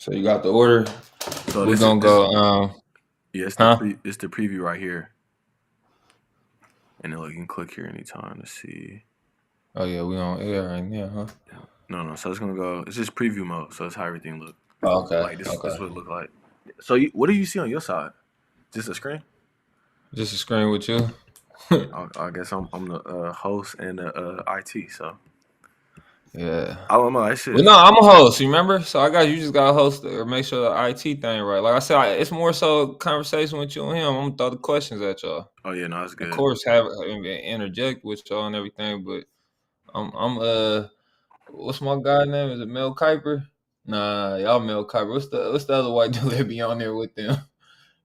So you got the order. So We're this gonna is go. yeah, it's Huh? it's the preview right here. And then look, you can click here anytime to see. Oh yeah, we on air right now, huh? No. So it's gonna go. It's just preview mode. So it's how everything look. Oh, okay. Like this is Okay. what it look like. So what do you see on your side? Just a screen? Just a screen with you. I guess I'm the host and the IT. So Yeah. I don't know. That shit. Well, no, I'm a host. You remember? So you just got to host or make sure the IT thing right. Like I said, it's more so conversation with you and him. I'm gonna throw the questions at y'all. Oh yeah, no, that's Of good. course, interject with y'all and everything, but I'm what's my guy name? Is it Mel Kiper? Nah, y'all Mel Kiper. What's the other white dude that be on there with them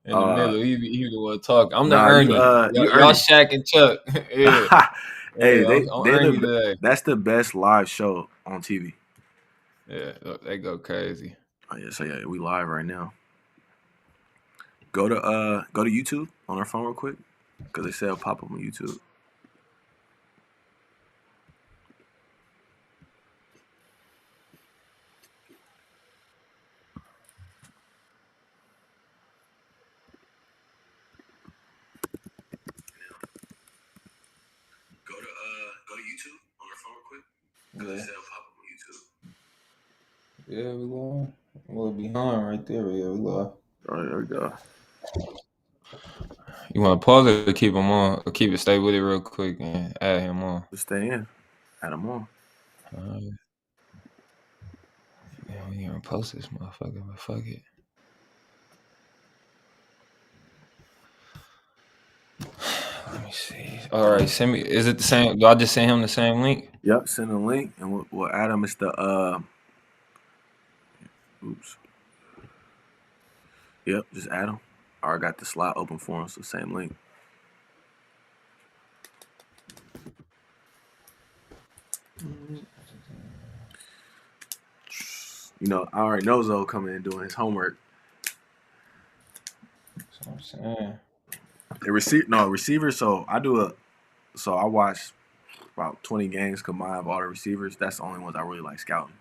in the middle? He the one talking. I'm the Nah, Ernie. you Y'all Ernie. Shaq and Chuck. Yeah. Hey, Yeah, I'm Ernie today. that's the best live show on TV. Yeah, they go crazy. Oh yeah, so yeah, we live right now. Go to YouTube on our phone real quick, because they say it'll pop up on YouTube. Go to YouTube on our phone real quick, because they say it'll pop up on YouTube. Yeah, we live. We're behind right there. Yeah, we live. All right, there we go. You want to pause it or keep him on? Or keep it, stay with it real quick and add him on? Just stay in. Add him on. Yeah, we ain't gonna post this motherfucker, but fuck it. Let me see. All right, send me. Is it the same? Do I just send him the same link? Yep, send a link, and we'll add him. It's the oops. Yep, just add him. I already got the slot open for him, so same link. You know, I already know Zoe coming in doing his homework. That's what I'm saying. Receivers. So I watch about 20 games combined of all the receivers. That's the only ones I really like scouting.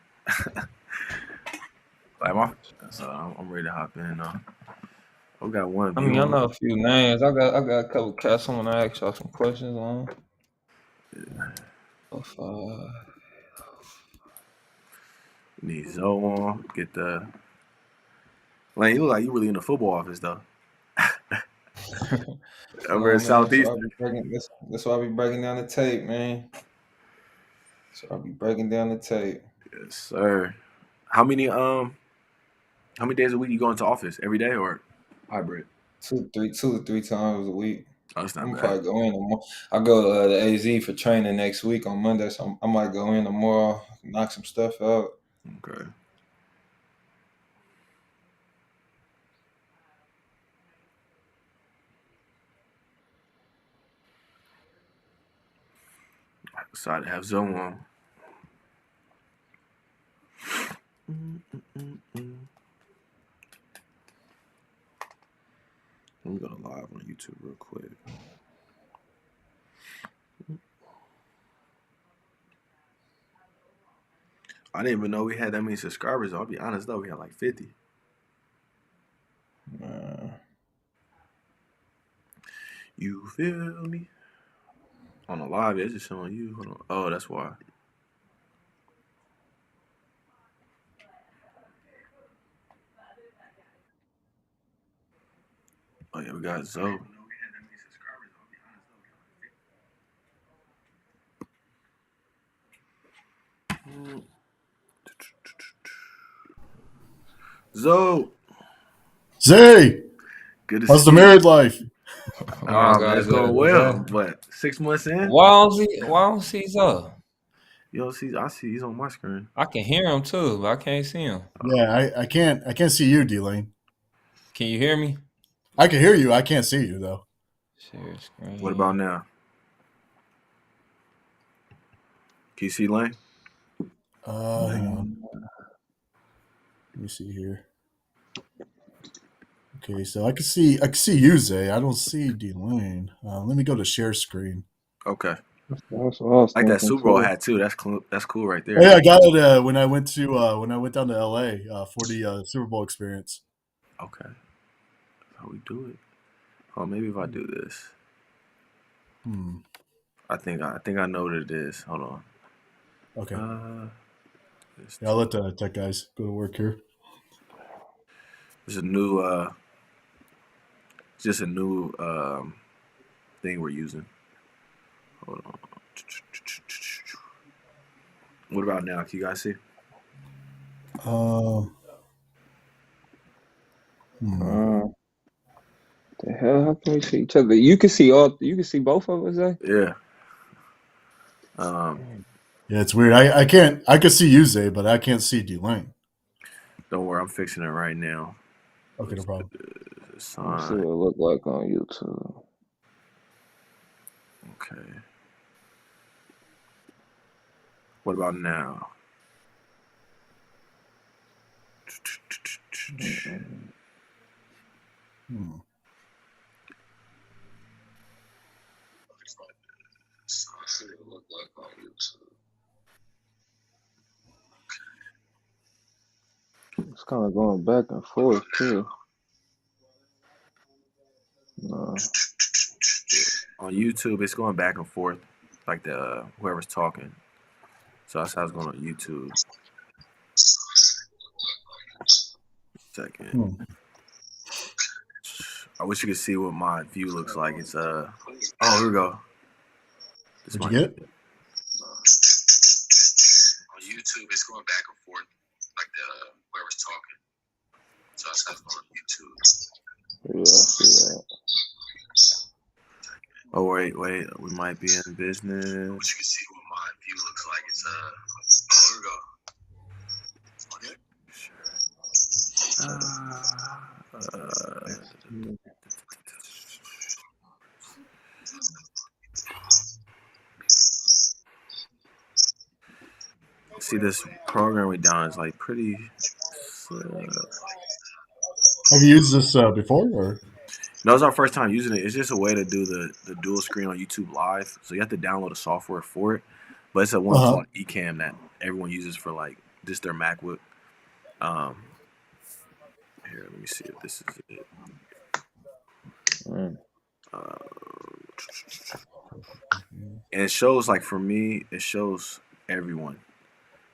So I'm ready to hop in. I got one. I mean, I know a few names. I got a couple cats. I'm gonna ask y'all some questions on. Yeah. Need Zoe on. Get the. Lane, you look like you really in the football office though. Over in Southeastern. That's why I be breaking down the tape, man. So I'll be breaking down the tape. Yes, sir. How many days a week you go into office? Every day or hybrid? 2 to 3 times a week. Oh, that's not I'm bad. probably go in tomorrow. I go to AZ for training next week on Monday, so I might go in tomorrow, knock some stuff out. Okay. Excited to have Zoe on. Let me go to live on YouTube real quick. I didn't even know we had that many subscribers. I'll be honest though, we had like 50. You feel me? On the live, it's just showing you. Hold on. Oh, that's why. Oh yeah, we got Zoe. Zoe. Zay, Good to how's see the married life? Man, it's going well. But 6 months in. Why don't see Zoe? You don't see? I see he's on my screen. I can hear him too, but I can't see him. Yeah, I can't see you, D-Lane. Can you hear me? I can hear you. I can't see you though. Share screen. What about now? Can you see Lane? Hang on. Let me see here. Okay, so I can see you, Zay. I don't see D-Lane. Let me go to share screen. Okay. That's what I was Like that thinking Super Bowl too. hat too. That's cool right Oh, there. yeah, I got it when I went down to LA for the Super Bowl experience. Okay. That's how we do it. Oh, maybe if I do this. I think I know what it is. Hold on. Okay. This Yeah, I'll let the tech guys go to work here. There's a new just a new thing we're using. Hold on. What about now? Can you guys see? The hell? How can we see each other? You can see all. You can see both of us, eh? Yeah. Yeah, it's weird. I can't. I can see you, Zay, but I can't see D-Lane. Don't worry, I'm fixing it right now. Okay, no problem. Let's see what it look like on YouTube. Okay. What about now? See what it look like on YouTube. It's kind of going back and forth too. No. On YouTube, it's going back and forth, like the whoever's talking. So that's how it's going on YouTube. Second. I wish you could see what my view looks like. It's oh, here we go. Did you get it? On YouTube, it's going back and forth, like the whoever's talking. So that's how it's going on YouTube. Yeah, I see that. Oh wait, we might be in business. I wish you could see what my view looks like. It's oh, here we go. See, this program we done is like pretty. Have you used this before, or? No, it's our first time using it. It's just a way to do the dual screen on YouTube Live. So you have to download a software for it, but it's a one called Ecamm that everyone uses for like just their MacBook. Here, let me see if this is it. And it shows, like, for me, it shows everyone,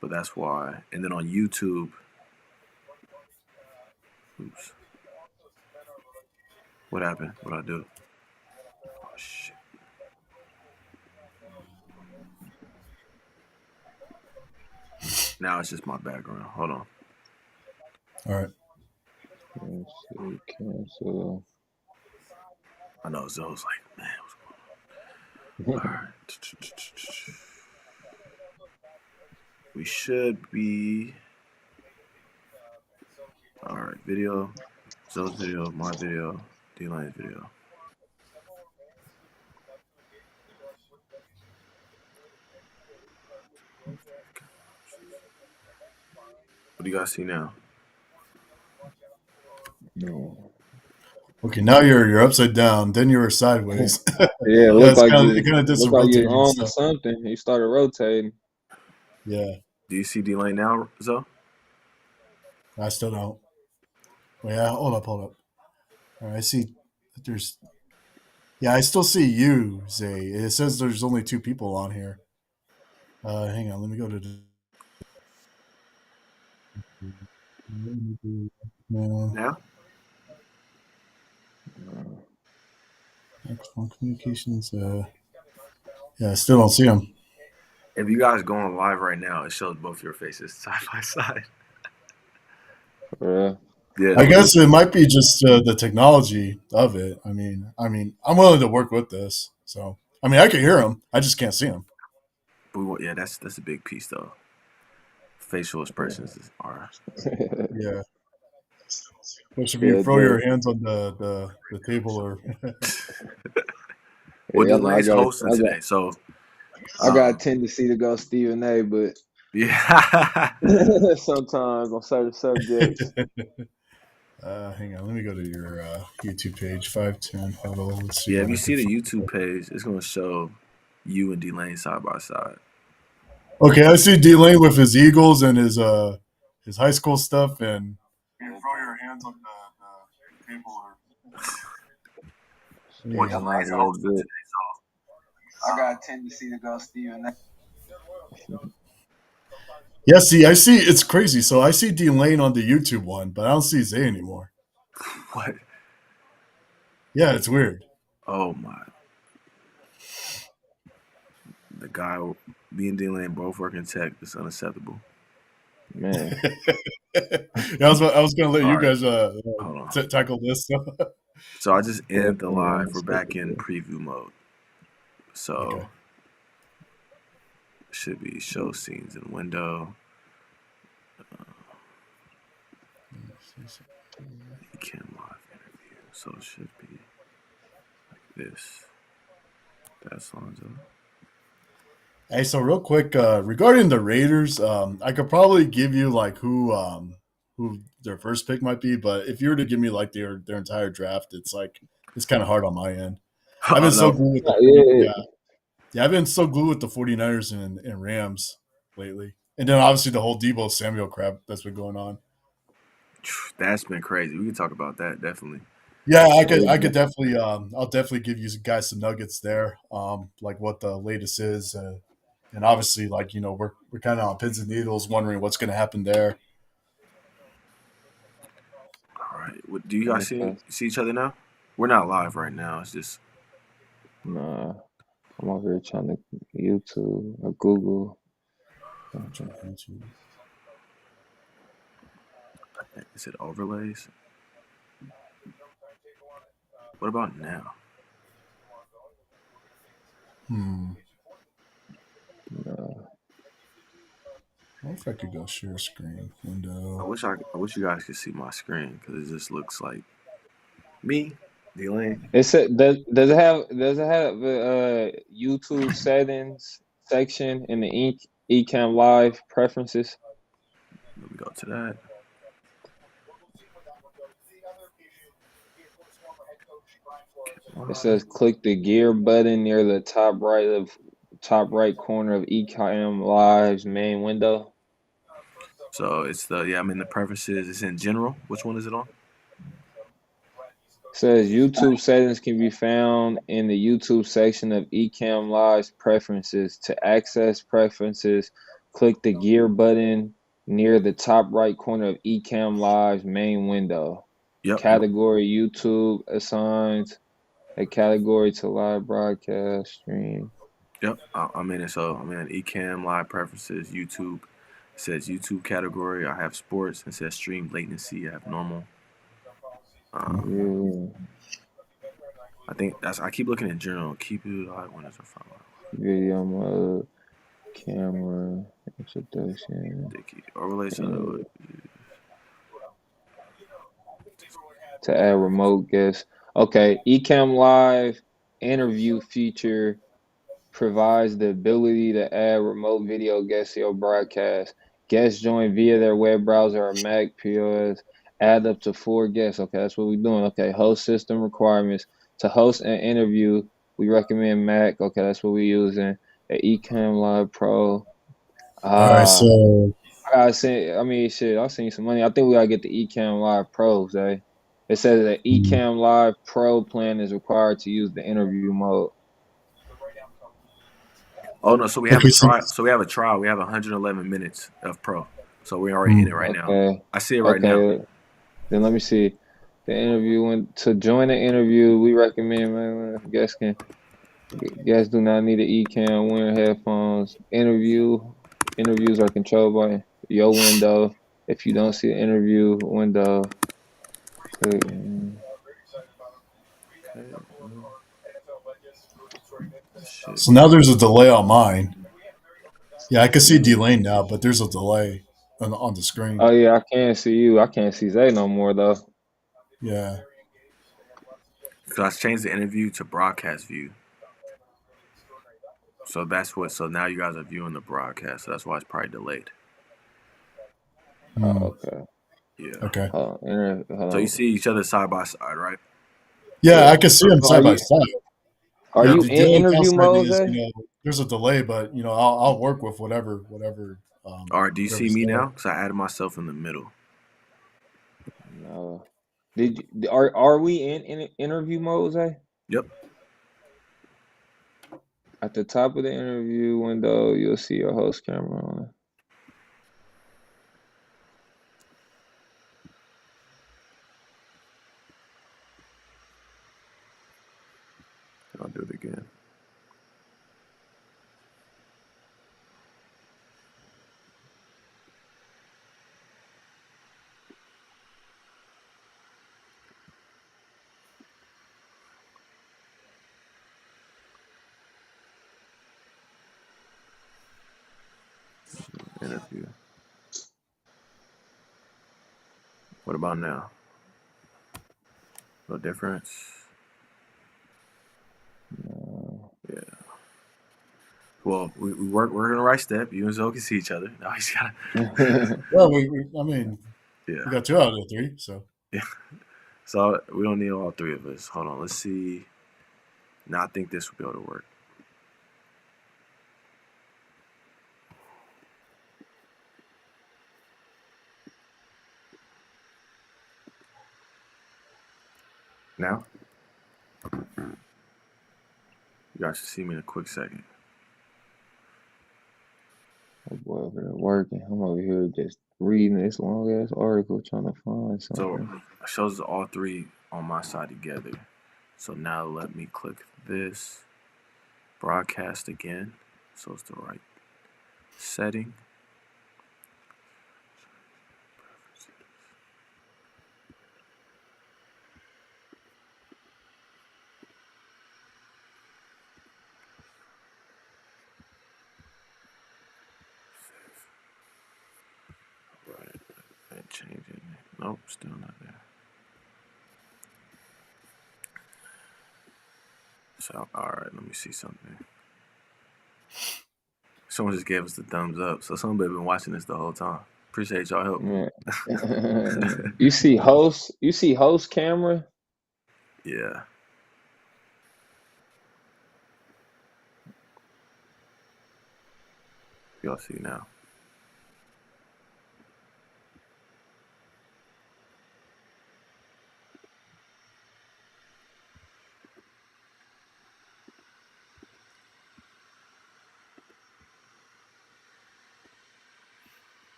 but that's why. And then on YouTube, oops, what happened? What did I do? Oh shit! Now it's just my background. Hold on. All right. Let's see, cancel. I know Zoe's like, man, what's going on? All right. We should be. All right, video. Zoe's video, my video, D-Line's video. What do you guys see now? No. Okay, now you're upside down. Then you were sideways. Yeah, it looked like it kind of did some rotating you on stuff. something. You started rotating. Yeah. Do you see D-Line now, Zoe? I still don't. Wait, hold up. All right, I see that there's. Yeah, I still see you, Zay. It says there's only two people on here. Hang on, let me go to. Now? External communications. Yeah, I still don't see them. If you guys go on live right now, it shows both your faces side by side. Yeah. Yeah. I guess it might be just the technology of it. I mean, I'm willing to work with this. So, I mean, I can hear them. I just can't see them. But yeah, that's a big piece though. Facial expressions are. Yeah. Especially if you throw your hands on the table or. Well, Delay's hosting today, so. I got a tendency to go Stephen A, but yeah, sometimes on certain subjects. Hang on, let me go to your YouTube page, 510 Huddle. Let's see. Yeah, if you see the YouTube page, it's gonna show you and D-Lane side by side. Okay, I see D-Lane with his Eagles and his high school stuff, and you throw your hands on the table or. Sneezing out a little bit. I got a tendency to go Steven. Yeah, see, I see. It's crazy. So I see D-Lane on the YouTube one, but I don't see Zay anymore. What? Yeah, it's weird. Oh my! The guy, me and D-Lane both work in tech. It's unacceptable. Man. Yeah, I was gonna let you guys tackle this. So I just ended the live. We're back in preview mode. So should be show scenes in window. You can live interview. So it should be like this. That's Lonzo. Hey, so real quick, regarding the Raiders, I could probably give you like who their first pick might be, but if you were to give me like their entire draft, it's kind of hard on my end. I've been so glued with I've been so glued with the 49ers and Rams lately. And then obviously the whole Deebo Samuel crap that's been going on. That's been crazy. We can talk about that definitely. Yeah, I could definitely I'll definitely give you guys some nuggets there. Like what the latest is, and obviously like we're kind of on pins and needles wondering what's going to happen there. All right. Do you guys see each other now? We're not live right now. It's just Nah. I'm over here trying to YouTube or Google. Is it overlays? What about now? No. I wonder if I could go share screen window. I wish you guys could see my screen because it just looks like me, D-Lane. Does it have the YouTube settings section in the Ecamm Live preferences? Let me go to that. It says click the gear button near the top right corner of Ecamm Live's main window. So it's I'm in the preferences. It's in general. Which one is it on? It says YouTube settings can be found in the YouTube section of Ecamm Live's preferences. To access preferences, click the gear button near the top right corner of Ecamm Live's main window. Yep. Category YouTube assigns a category to live broadcast stream. Yep, I'm in it. So I'm in Ecamm Live preferences, YouTube. It says YouTube category. I have sports. It says stream latency. I have normal. I think I keep looking in general. Keep it live when it's a follow. Video mode, camera, introduction. Overlay to add remote guests. Okay, Ecamm Live interview feature provides the ability to add remote video guests to your broadcast. Guests join via their web browser or Mac POS. Add up to 4 guests. Okay, that's what we're doing. Okay, host system requirements. To host an interview, we recommend Mac. Okay, that's what we're using. The Ecamm Live Pro. All right, so I've seen some money. I think we gotta get the Ecamm Live Pro, Zay. It says that Ecamm Live Pro plan is required to use the interview mode. Oh no! So we have a trial. So we have a trial. We have 111 minutes of Pro. So we're already in it right now. I see it right now. Then let me see. The interview. To join the interview, we recommend guests do not need an Ecamm wear headphones. Interviews are controlled by your window. If you don't see the interview window. So now there's a delay on mine. Yeah, I can see D-Lane now, but there's a delay on the screen. Oh yeah, I can't see you. I can't see Zay no more though. Yeah. Because I changed the interview to broadcast view. So so now you guys are viewing the broadcast. So that's why it's probably delayed. Oh, okay. Yeah. Okay. Hold on. So you see each other side by side, right? Yeah, I can see them side by side. Are Yeah, you the in daily interview council ID mode, is, Zay? there's a delay, but I'll work with whatever. All right, do you see whatever's me there. now? Because I added myself in the middle. No. Are we in interview mode, Zay? Yep. At the top of the interview window, you'll see your host camera on it. I'll do it again. Interview. What about now? No difference. No. Yeah. Well, we're in the right step. You and Zoe can see each other. Now he's gotta. Well, Yeah. we got 2 out of the 3, so. Yeah. So we don't need all 3 of us. Hold on. Let's see. Now I think this will be able to work. Now? You guys should see me in a quick second. Oh boy, over there working. I'm over here just reading this long ass article trying to find something. So it shows all 3 on my side together. So now let me click this. Broadcast again. So it's the right setting. Right. And change it. Nope, still not there. So, all right, let me see something. Someone just gave us the thumbs up. So somebody been watching this the whole time. Appreciate y'all help. Yeah. You see host camera? Yeah. Y'all see now.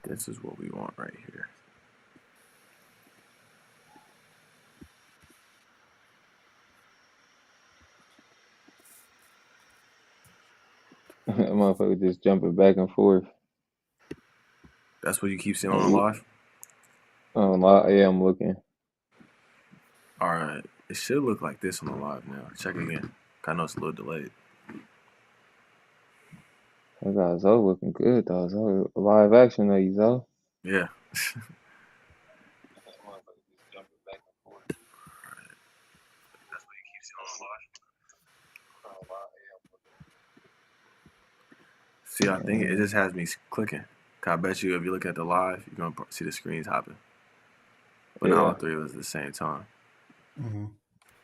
This is what we want right here. Motherfucker just jumping back and forth. That's what you keep seeing on the live? Yeah, I'm looking. All right. It should look like this on the live now. Check again. I know it's a little delayed. That guy Zoe looking good though. Zoe live action of you, Zoe. Yeah. See, I think it just has me clicking. I bet you if you look at the live, you're going to see the screens hopping. But not all 3 of us at the same time. Mm-hmm.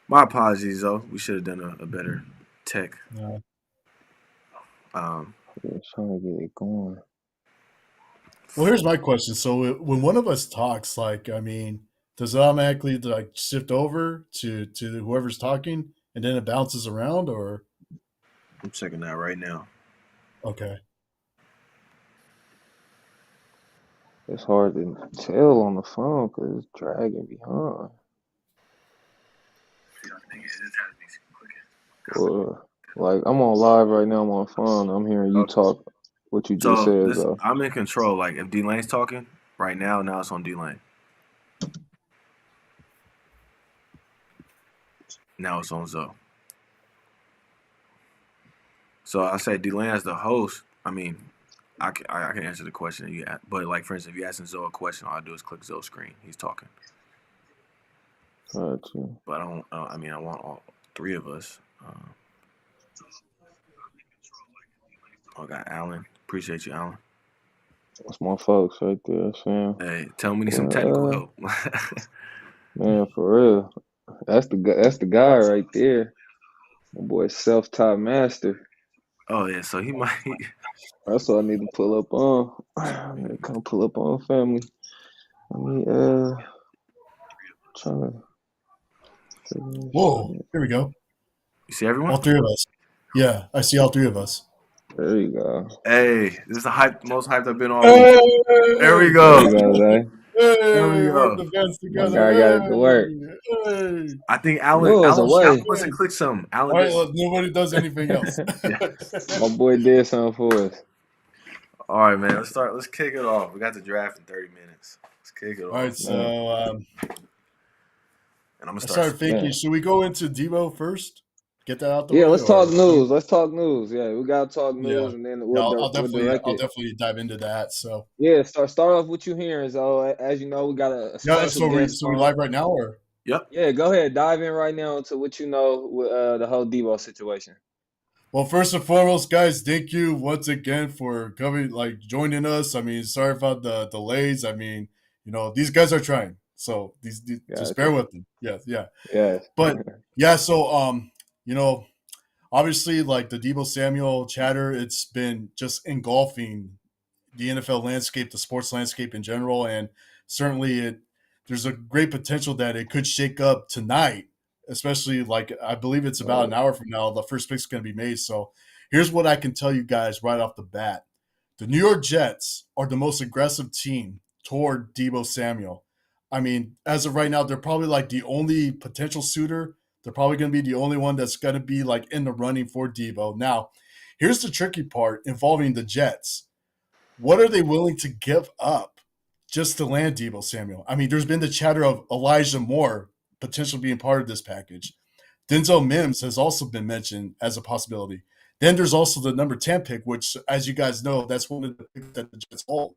My apologies, though. We should have done a better tech. Yeah. Trying to get it going. Well, here's my question. So when one of us talks, does it automatically shift over to whoever's talking and then it bounces around, or? I'm checking that right now. Okay. It's hard to tell on the phone because it's dragging behind. Like I'm on live right now. I'm on phone. I'm hearing you talk. What you just said, though. I'm in control. Like if D-Lane's talking right now it's on D-Lane. Now it's on Zoe. So I say D-Lane as the host. I mean, I can answer the question you ask, but like for instance, if you're asking Zoe a question, all I do is click Zoe's screen. He's talking. Gotcha. But I don't. I want all 3 of us. I got Alan. Appreciate you, Alan. That's my folks right there, Sam. Hey, tell them we need some technical help. Man, for real. That's the guy right there. My boy, self-taught master. Oh yeah, so he might. That's what I need to pull up on. I need to come pull up on family. Let me trying to. Whoa, here we go. You see everyone? All three of us. Yeah, I see all three of us. There you go. Hey, this is the most hyped I've been all week. There we go. There you go, Zay. There we We're go. the best My together. guy got it to work. Hey. I think No, it was Alan away. must have clicked something. All Alan right, did. well, nobody does anything else. My boy did something for us. All right, man. Let's kick it off. We got the draft in 30 minutes. Let's kick it off. All right, so And I'm gonna I start. started thinking, should we go into Debo first? Get that out the way? Yeah, let's talk news. Let's talk news. Yeah, we gotta talk news, Yeah. and then I'll we'll direct it. definitely dive into that. So Yeah, start off what you hearing. So as you know, we got a special guest. So we're live right now, or Yep. Yeah, go ahead. Dive in right now into what you know with the whole Debo situation. well, first and foremost, guys, thank you once again for coming, joining us. I mean, sorry about the delays. I mean, these guys are trying, so these just bear with them. Yeah. But yeah, so obviously, like the Deebo Samuel chatter, it's been just engulfing the NFL landscape, the sports landscape in general, and certainly there's a great potential that it could shake up tonight, especially I believe it's about an hour from now, the first pick's going to be made. So here's what I can tell you guys right off the bat. The New York Jets are the most aggressive team toward Deebo Samuel. I mean, as of right now, they're probably like the only potential suitor. They're probably going to be the only one that's going to be like in the running for Deebo. Now, here's the tricky part involving the Jets. What are they willing to give up just to land Deebo Samuel? I mean, there's been the chatter of Elijah Moore potentially being part of this package. Denzel Mims has also been mentioned as a possibility. Then there's also the number 10 pick, which, as you guys know, that's one of the picks that the Jets hold.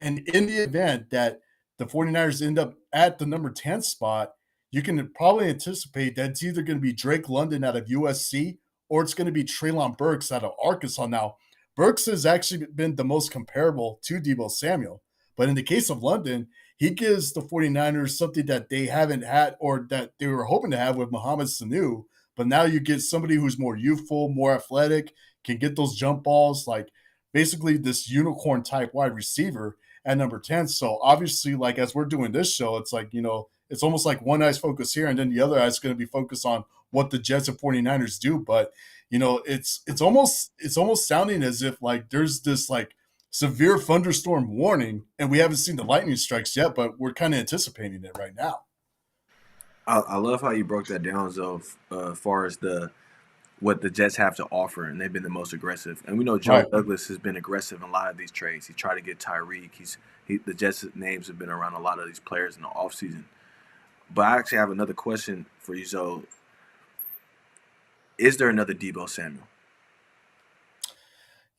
And in the event that the 49ers end up at the number 10 spot, you can probably anticipate that it's either going to be Drake London out of USC or it's going to be Treylon Burks out of Arkansas. Now, Burks has actually been the most comparable to Deebo Samuel. But in the case of London, he gives the 49ers something that they haven't had or that they were hoping to have with Mohamed Sanu. But now you get somebody who's more youthful, more athletic, can get those jump balls, like basically this unicorn type wide receiver at number 10. So obviously, like as we're doing this show, it's like, it's almost like one eye's focused here and then the other eye's going to be focused on what the Jets and 49ers do. But, it's almost sounding as if like there's this like severe thunderstorm warning and we haven't seen the lightning strikes yet, but we're kind of anticipating it right now. I love how you broke that down, Zoe, as far as what the Jets have to offer, and they've been the most aggressive. And we know Joe Douglas has been aggressive in a lot of these trades. He tried to get Tyreek. The Jets' names have been around a lot of these players in the offseason. But I actually have another question for you, Zoe. Is there another Deebo Samuel?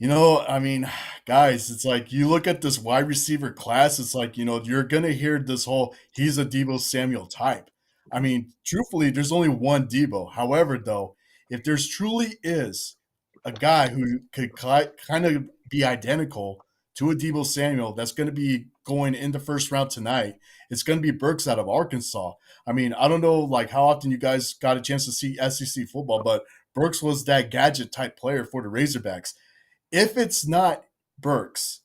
I mean, guys, it's like you look at this wide receiver class, it's like, you're going to hear this whole he's a Deebo Samuel type. I mean, truthfully, there's only one Deebo. However, though, if there's truly is a guy who could kind of be identical to a Deebo Samuel that's going to be going in the first round tonight, it's going to be Burks out of Arkansas. I mean, I don't know like how often you guys got a chance to see SEC football, but Burks was that gadget type player for the Razorbacks. If it's not Burks,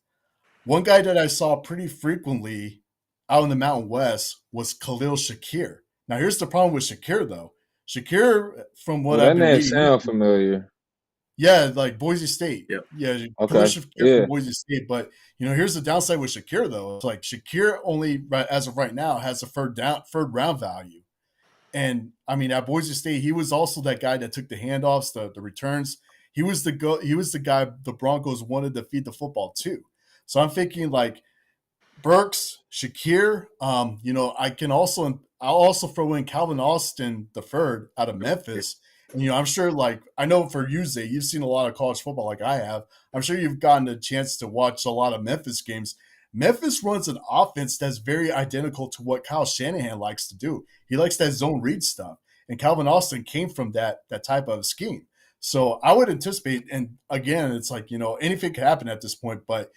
one guy that I saw pretty frequently out in the Mountain West was Khalil Shakir. Now, here's the problem with Shakir, though. Shakir, from what I've been reading, sound familiar. Yeah, like Boise State. Yep. Yeah, okay. Khalil Shakir from Boise State. But here's the downside with Shakir, though. It's like Shakir only, as of right now, has a third round value. And I mean, at Boise State, he was also that guy that took the handoffs, the returns. He was the guy the Broncos wanted to feed the football to. So I'm thinking like Burks, Shakir. I'll also throw in Calvin Austin III out of Memphis. And, I'm sure I know for you, Zay, you've seen a lot of college football like I have. I'm sure you've gotten a chance to watch a lot of Memphis games. Memphis runs an offense that's very identical to what Kyle Shanahan likes to do. He likes that zone read stuff. And Calvin Austin came from that type of scheme. So I would anticipate, and again, it's like, anything could happen at this point, but,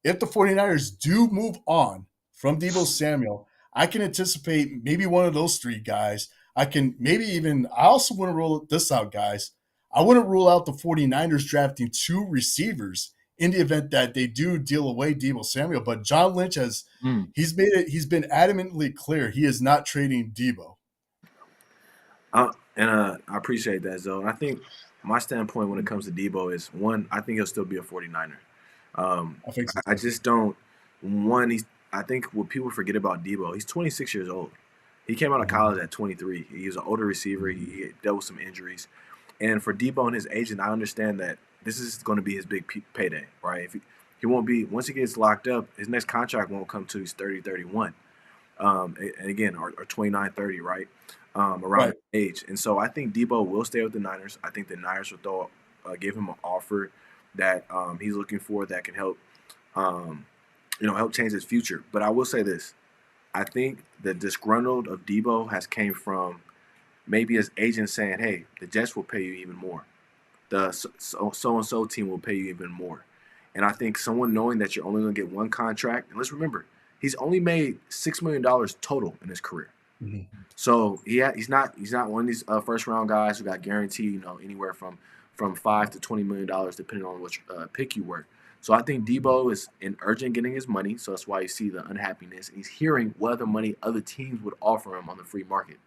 if the 49ers do move on from Deebo Samuel, I can anticipate maybe one of those three guys. I also want to rule this out, guys. I wouldn't rule out the 49ers drafting two receivers in the event that they do deal away Deebo Samuel. But John Lynch he's been adamantly clear he is not trading Deebo. I appreciate that, Zoe. I think my standpoint when it comes to Deebo is, one, I think he'll still be a 49er. I think so. I just don't I think what people forget about Deebo, he's 26 years old. He came out of college at 23. He was an older receiver. He dealt with some injuries. And for Deebo and his agent, I understand that this is going to be his big payday, right? If he won't be, once he gets locked up, his next contract won't come to he's 30, 31. And again, or 29, 30, right? Around that age. And so I think Deebo will stay with the Niners. I think the Niners will give him an offer that he's looking for that can help, help change his future. But I will say this. I think the disgruntled of Deebo has came from maybe his agent saying, hey, the Jets will pay you even more. The so-and-so team will pay you even more. And I think someone knowing that you're only going to get one contract, and let's remember, he's only made $6 million total in his career. Mm-hmm. So he's not one of these first-round guys who got guaranteed anywhere from $5 to $20 million depending on which pick you were. So I think Deebo is in urgent getting his money, so that's why you see the unhappiness. And he's hearing what other money other teams would offer him on the free market.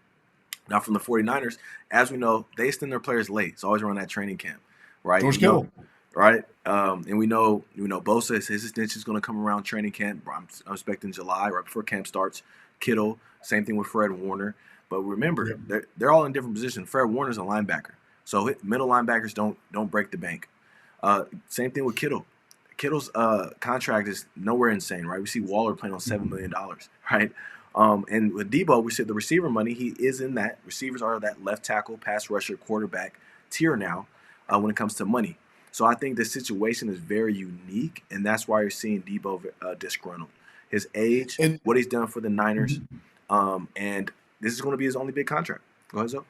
Now, from the 49ers, as we know, they extend their players late. It's always around that training camp, right? George Kittle. Right? And we know Bosa, his extension is going to come around training camp. I'm expecting July, right before camp starts. Kittle, same thing with Fred Warner. But remember, they're all in different positions. Fred Warner's a linebacker. So middle linebackers don't break the bank. Same thing with Kittle. Kittle's contract is nowhere insane, right? We see Waller playing on $7 million, right? And with Deebo, we said the receiver money, he is in that. Receivers are that left tackle, pass rusher, quarterback tier now when it comes to money. So I think the situation is very unique, and that's why you're seeing Deebo disgruntled. His age, and what he's done for the Niners, and this is going to be his only big contract. Go ahead, Zoe.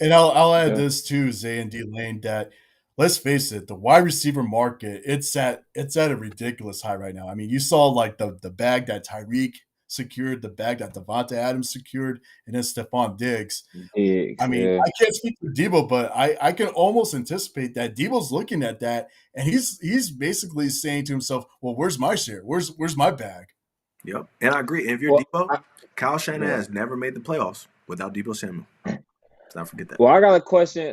And I'll add this too, Zay and D-Lane, that let's face it, the wide receiver market, it's at a ridiculous high right now. I mean, you saw like the bag that Tyreek secured, the bag that Devonta Adams secured, and then Stephon Diggs. I mean, I can't speak for Deebo, but I can almost anticipate that Deebo's looking at that, and he's basically saying to himself, well, where's my share? Where's my bag? Yep, and I agree. And if you're Deebo, Kyle Shanahan has never made the playoffs without Deebo Samuel. Let's not forget that. Well, I got a question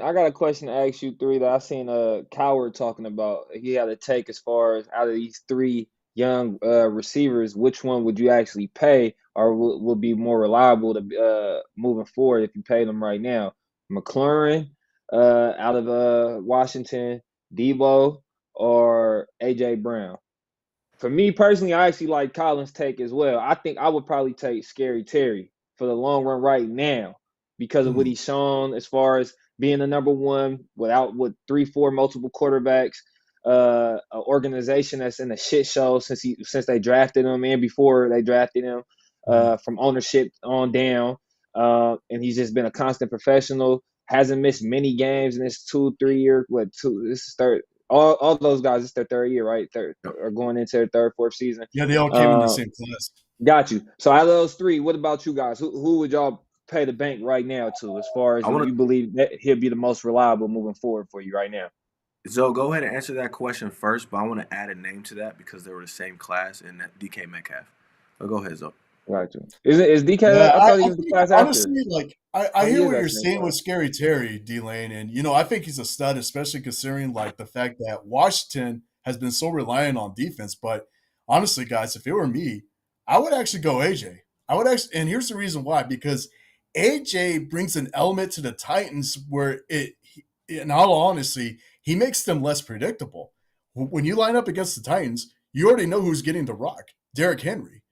to ask you three that I seen Coward talking about. He had a take as far as out of these three young receivers, which one would you actually pay or will be more reliable to moving forward if you pay them right now? McLaurin out of Washington, Deebo, or A.J. Brown? For me personally, I actually like Colin's take as well. I think I would probably take Scary Terry for the long run right now because of what he's shown as far as being the number one with 3-4 multiple quarterbacks. An organization that's in a shit show since they drafted him and before they drafted him, from ownership on down. And he's just been a constant professional. Hasn't missed many games in this 2-3 year. This is third. All those guys, it's their third year, right? Are going into their third, fourth season. Yeah, they all came in the same class. Got you. So out of those three, what about you guys? Who would y'all pay the bank right now to, as far as you believe that he'll be the most reliable moving forward for you right now? So go ahead and answer that question first, but I want to add a name to that because they were the same class in DK Metcalf. Go ahead, Zoe. Right. Is DK? Yeah, I thought he was the class honestly, after. Like I hear what you're saying with Scary Terry, D-Lane, and I think he's a stud, especially considering like the fact that Washington has been so reliant on defense. But honestly, guys, if it were me, I would actually go AJ. And here's the reason why: because AJ brings an element to the Titans where in all honesty, he makes them less predictable. When you line up against the Titans, you already know who's getting the rock, Derrick Henry.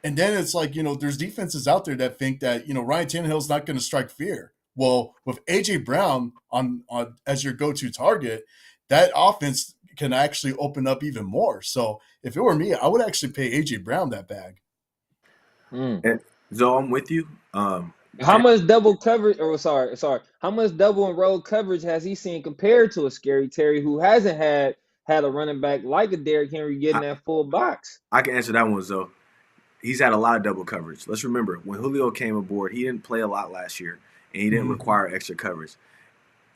And then it's like, there's defenses out there that think that, Ryan Tannehill's not going to strike fear. Well, with A.J. Brown on as your go-to target, that offense can actually open up even more. So if it were me, I would actually pay A.J. Brown that bag. And so I'm with you. How much double coverage, how much double and roll coverage has he seen compared to a Scary Terry who hasn't had had a running back like a Derrick Henry getting that full box. I can answer that one, Zoe. He's had a lot of double coverage. Let's remember, when Julio came aboard, he didn't play a lot last year, and he didn't require extra coverage.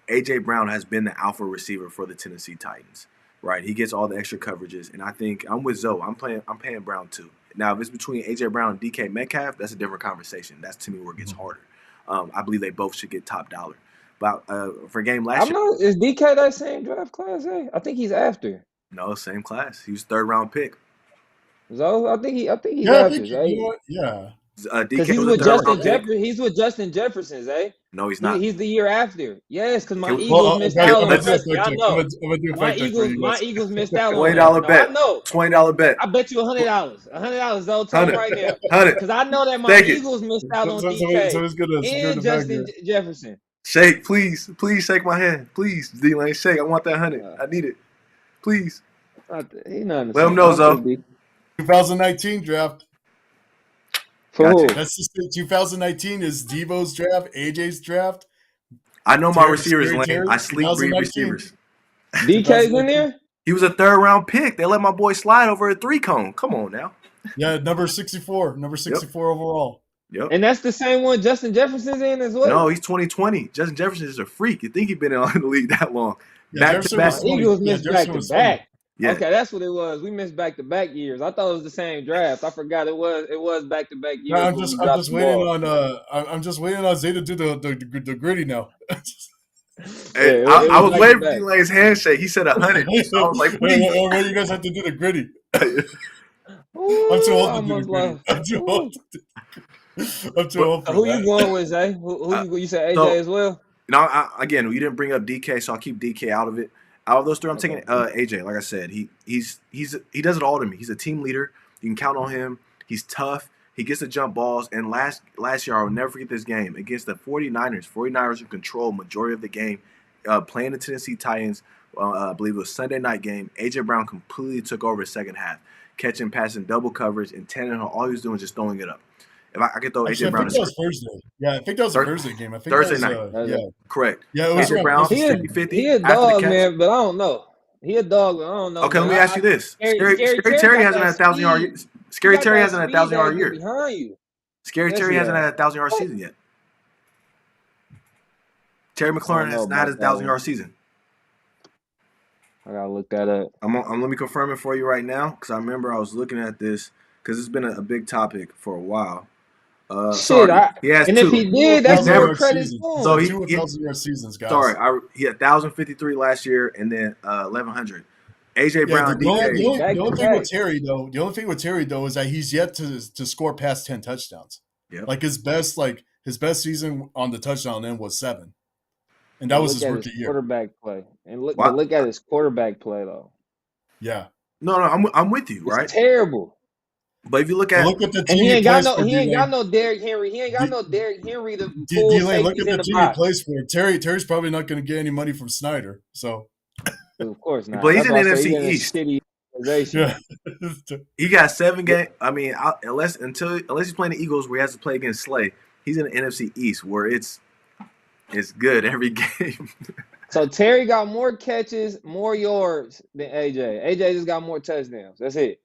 A.J. Brown has been the alpha receiver for the Tennessee Titans, right? He gets all the extra coverages, and I think I'm with Zoe. I'm paying Brown too. Now, if it's between A.J. Brown and DK Metcalf, that's a different conversation. That's, to me, where it gets harder. I believe they both should get top dollar. But for game last year, Is DK that same draft class? I think he's after. No, same class. He was third-round pick. So I think he's after. You know what? Yeah. Because DK he's was with a third-round Justin pick. Jefferson. He's with Justin Jefferson, No, he's not. He's the year after. Yes, because my Well, Eagles missed out on let's- I know. My Eagles missed out on $20 bet. I know. $20 bet. I bet you $100. $100, though. Tell me right now. 100. Because I know that my Thank you. Eagles missed out on So DK it's gonna and Justin Jefferson. Shake, please shake my hand, please, D-Lane, shake. I want that 100. I need it, please. Let him know, Zoe. 2019 draft. For who? That's the 2019 is Devo's draft, AJ's draft. I know my Terry- receivers, Lane. Terry- I sleep breed 2019. receivers. DK's in there? He was a third-round pick. They let my boy slide over a 3-cone. Come on now. Yeah, number 64 overall. Yep. And that's the same one Justin Jefferson's in as well? No, he's 2020. Justin Jefferson is a freak. You think he's been in the league that long? Yeah, Back to back. Jefferson was Eagles Yeah, missed Jefferson back was to back. Yeah. Okay, that's what it was. We missed back to back years. I thought it was the same draft. I forgot it was back to back years. No, I'm when just we dropped waiting the ball. on I'm just waiting on Zay to do the gritty now. Hey, Yeah, I was back waiting to for back. D-Lane's handshake. He said 100. So I was like, please. When you guys have to do the gritty. Ooh, I'm too old I to do the almost gritty. lost. I'm too old. I'm too old for Who that. you going with, Zay? Who you said AJ So- as well? Now, again, we didn't bring up DK, so I'll keep DK out of it. Out of those three, I'm taking AJ. Like I said, he does it all to me. He's a team leader. You can count on him. He's tough. He gets the jump balls. And last year, I will never forget this game against the 49ers. 49ers who control majority of the game, playing the Tennessee Titans. I believe it was Sunday night game. AJ Brown completely took over the second half, catching, passing, double coverage, and Tannehill. All he was doing was just throwing it up. If I could throw Actually, AJ Brown, I think that was Thursday. Yeah, I think that was a Thursday game. I think Thursday that was, night. yeah, correct. yeah, it was AJ around Brown, Christmas. 50-50. He a after the dog, catch. man, but I don't know. He a dog, but I don't know. Okay, man. let me ask you this: Scary Terry hasn't had a 1,000-yard. Scary Terry hasn't had a 1,000-yard year. Behind you. Scary Yes, Terry he hasn't has. had a 1,000-yard season yet. Terry McLaurin know has not had a about that 1,000-yard season. I gotta look that up. Let me confirm it for you right now because I remember I was looking at this because it's been a big topic for a while. Sorry, he has and two. if he did, that's never more credit season. to him. So Two 1,000-yard seasons, guys. Sorry, he had 1,053 last year and then 1,100. AJ Brown, the only Back to thing with back. Terry though, is that he's yet to score past 10 touchdowns. Yep. Like his best season on the touchdown end was 7, and that was his Look at rookie his year. quarterback play, and look What? at his quarterback play though. Yeah, No, I'm with you, It's right? terrible. But if you look at look at the And team he ain't got plays no. for. He ain't D-Lane. got no Derrick Henry. He ain't got no Derrick Henry to pull D-Lane, look safeties at in the the team he box. plays for. Terry's probably not going to get any money from Snyder. So Of course not. But he's That's in why I say NFC he in a East. shitty organization. yeah, he got 7 games. I mean, unless he's playing the Eagles where he has to play against Slay, he's in the NFC East where it's good every game. So Terry got more catches, more yards than AJ. AJ just got more touchdowns. That's it.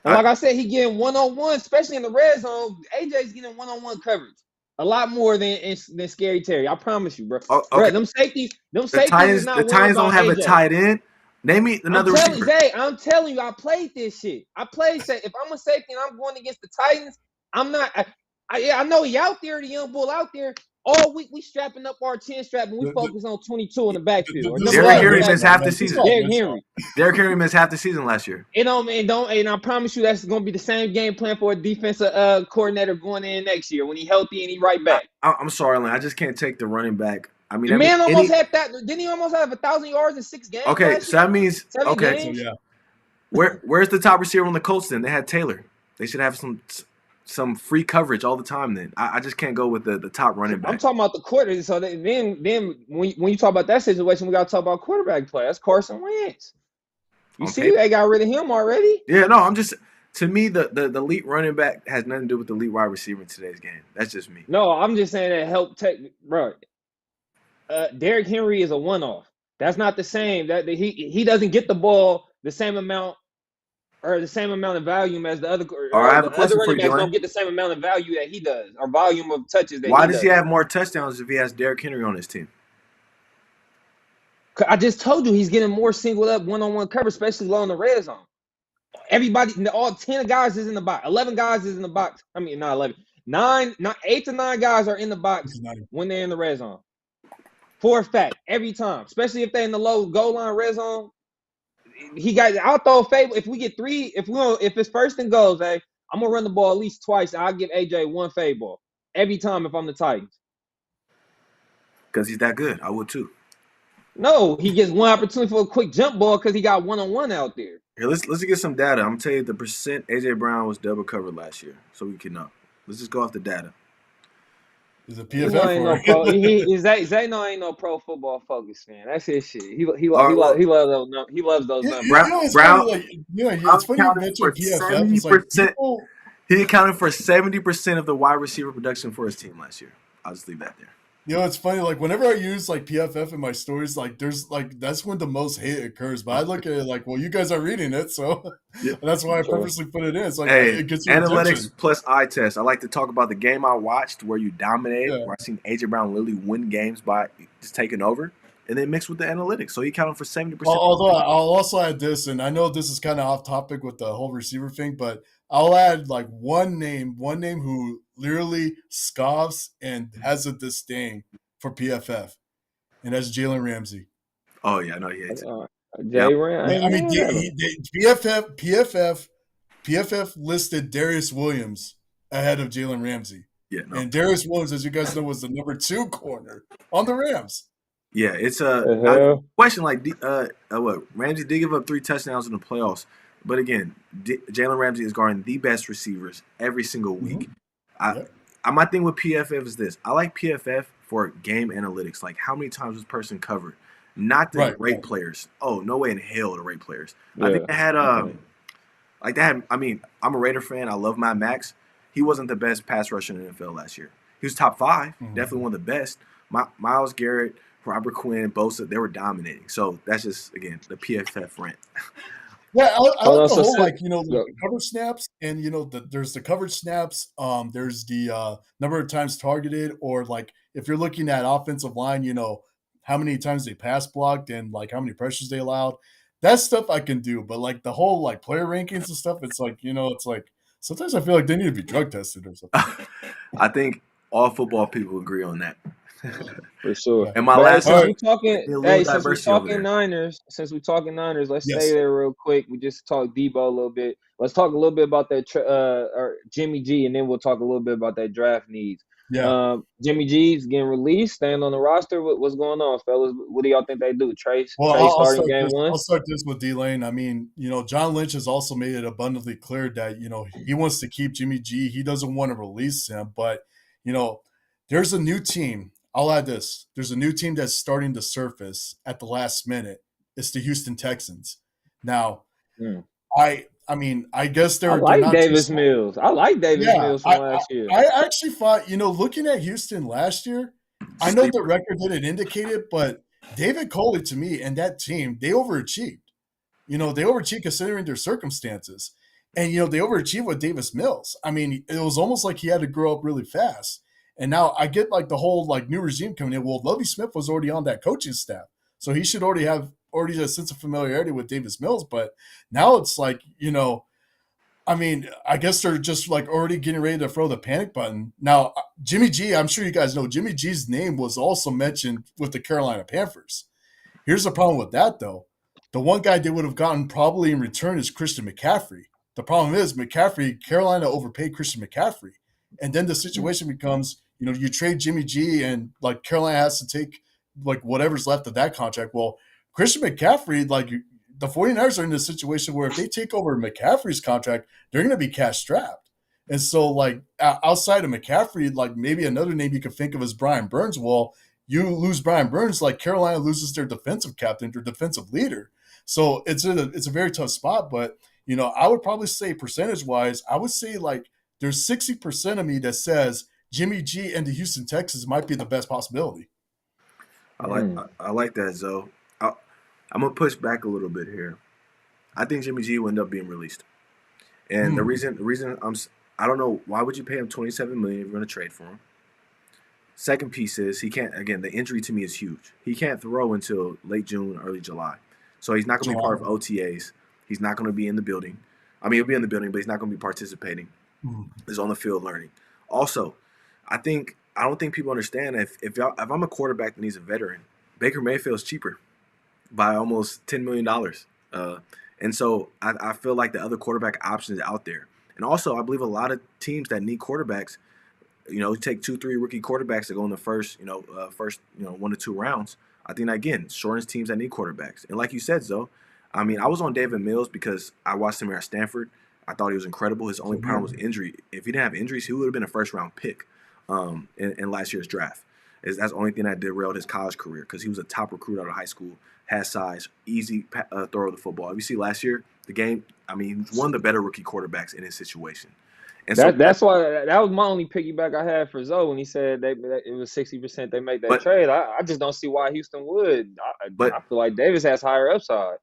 And like I said, he getting 1-on-1, especially in the red zone. AJ's getting 1-on-1 coverage. A lot more than Scary Terry. I promise you, bro. Oh, okay. Bro, them safeties The is Titans not don't have a AJ. tight end. Name me another receiver. I'm telling you, I played this shit. I played safety. If I'm a safety and I'm going against the Titans, I'm not. I know he out there, the young bull out there. All week we strapping up our 10 strap and we focus on 22 in the backfield. Derrick Henry missed half the season. Derrick Henry. Derrick Henry missed half the season last year. And I promise you that's going to be the same game plan for a defensive coordinator going in next year when he healthy and he right back. I'm sorry, Lynn. I just can't take the running back. I mean, The man almost had that. Didn't he almost have 1,000 yards in 6 games? Okay, last so year? that means 7 okay. games? so yeah. Where's the top receiver on the Colts then? They had Taylor. They should have some free coverage all the time. Then I just can't go with the top running back. I'm talking about the quarter. So then when you talk about that situation, we got to talk about quarterback play. That's Carson Wentz. You On see, paper. they got rid of him already. Yeah, no, I'm just to me the elite running back has nothing to do with the elite wide receiver in today's game. That's just me. No, I'm just saying that help take, bro. Derrick Henry is a one-off. That's not the same. That he doesn't get the ball the same amount of volume as the other. All right, I have The a other question for running you, backs Dylan. don't get the same amount of value that he does, or volume of touches that Why he does does. he have more touchdowns if he has Derrick Henry on his team? I just told you he's getting more singled up one-on-one coverage, especially low in the red zone. Everybody, all 10 guys is in the box. 11 guys is in the box. I mean, not 11. 8 to 9 guys are in the box when they're in the red zone. For a fact, every time, especially if they're in the low goal line red zone. I'll throw a fable. If we get 3, if it's first and goes, hey, I'm gonna run the ball at least twice. I'll give AJ 1 fade ball every time if I'm the Titans. Because he's that good. I would too. No, he gets 1 opportunity for a quick jump ball because he got 1-on-1 out there. Here, let's get some data. I'm gonna tell you the percent AJ Brown was double covered last year, so we can know. Let's just go off the data. Is a Zay ain't no pro football focus fan. That's his shit. He loves those numbers. It's Brown, funny, it's funny you mentioned PFF. It's like people, he accounted for 70% of the wide receiver production for his team last year. I'll just leave that there. it's funny. Like whenever I use like PFF in my stories, like there's like that's when the most hate occurs. But I look at it like, well, you guys are reading it, so that's why I purposely put it in. It's like it gets your analytics attention. plus eye test. I like to talk about the game I watched where you dominated, where I seen AJ Brown literally win games by just taking over, and then mixed with the analytics. So he counted for 70%. Although I'll also add this, and I know this is kind of off topic with the whole receiver thing, but I'll add like one name who literally scoffs and has a disdain for PFF, and that's Jalen Ramsey. Oh yeah, I know he hates it. Ramsey. I mean, PFF listed Darius Williams ahead of Jalen Ramsey. Yeah, and Darius Williams, as you guys know, was the number 2 corner on the Rams. Yeah, it's a question like what Ramsey did give up 3 touchdowns in the playoffs, but again, Jalen Ramsey is guarding the best receivers every single week. My thing with PFF is this: I like PFF for game analytics, like how many times this person covered, not the rate players. Oh, no way in hell to rate players. I think they had I mean, I'm a Raider fan. I love Matt Max. He wasn't the best pass rusher in the NFL last year. He was top 5, definitely one of the best. Myles Garrett, Robert Quinn, Bosa, they were dominating. So that's just, again, the PFF rant. Yeah, I like the whole, the coverage snaps, and, there's the coverage snaps. There's the number of times targeted, or, like, if you're looking at offensive line, how many times they pass blocked and, like, how many pressures they allowed. That stuff I can do. But, like, the whole, like, player rankings and stuff, it's like, it's like sometimes I feel like they need to be drug tested or something. I think all football people agree on that. For sure. And my last since we're talking Niners, let's stay there real quick. We just talked Debo a little bit. Let's talk a little bit about that or Jimmy G, and then we'll talk a little bit about that draft needs. Yeah. Jimmy G's getting released, staying on the roster. What's going on, fellas? What do y'all think they do? Trey starting game 1? I'll start this with D-Lane. I mean, John Lynch has also made it abundantly clear that, he wants to keep Jimmy G. He doesn't want to release him. But, there's a new team. I'll add this. There's a new team that's starting to surface at the last minute. It's the Houston Texans. Now, I guess they're not Davis Mills. I like Davis Mills from last year. I actually thought, looking at Houston last year, I know the record didn't indicate it, but David Coley, to me, and that team, they overachieved. They overachieved considering their circumstances. And, they overachieved with Davis Mills. I mean, it was almost like he had to grow up really fast. And now I get like the whole like new regime coming in. Well, Lovie Smith was already on that coaching staff, so he should already have a sense of familiarity with Davis Mills. But now it's like, I mean, I guess they're just like already getting ready to throw the panic button. Now, Jimmy G, I'm sure you guys know, Jimmy G's name was also mentioned with the Carolina Panthers. Here's the problem with that, though. The one guy they would have gotten probably in return is Christian McCaffrey. The problem is Carolina overpaid Christian McCaffrey. And then the situation becomes, you trade Jimmy G and like Carolina has to take like whatever's left of that contract. Well, Christian McCaffrey, like the 49ers are in a situation where if they take over McCaffrey's contract, they're going to be cash strapped. And so like outside of McCaffrey, like maybe another name you could think of is Brian Burns. Well, you lose Brian Burns, like Carolina loses their defensive captain, their defensive leader. So it's a very tough spot. But, I would probably say percentage-wise, I would say like there's 60% of me that says Jimmy G and the Houston Texans might be the best possibility. I like that, Zoe. I'm gonna push back a little bit here. I think Jimmy G will end up being released, and the reason I don't know why would you pay him $27 million if you're gonna trade for him. Second piece is he can't. Again, the injury to me is huge. He can't throw until late June, early July, so he's not going to be part of OTAs. He's not going to be in the building. I mean, he'll be in the building, but he's not going to be participating. He's on the field learning. Also, I don't think people understand if I'm a quarterback that needs a veteran, Baker Mayfield's cheaper by almost $10 million. And so I feel like the other quarterback options out there. And also, I believe a lot of teams that need quarterbacks, take 2-3 rookie quarterbacks to go in the first 1 to 2 rounds. I think that, again, shortens teams that need quarterbacks. And like you said, Zoe, I mean, I was on David Mills because I watched him at Stanford. I thought he was incredible. His only problem was injury. If he didn't have injuries, he would have been a first-round pick in last year's draft. That's the only thing that derailed his college career because he was a top recruit out of high school, has size, easy throw of the football. If you see last year, the game, I mean, he was one of the better rookie quarterbacks in his situation. And that's why that was my only piggyback I had for Zoe when he said it was 60% they make that trade. I just don't see why Houston would. I feel like Davis has higher upside.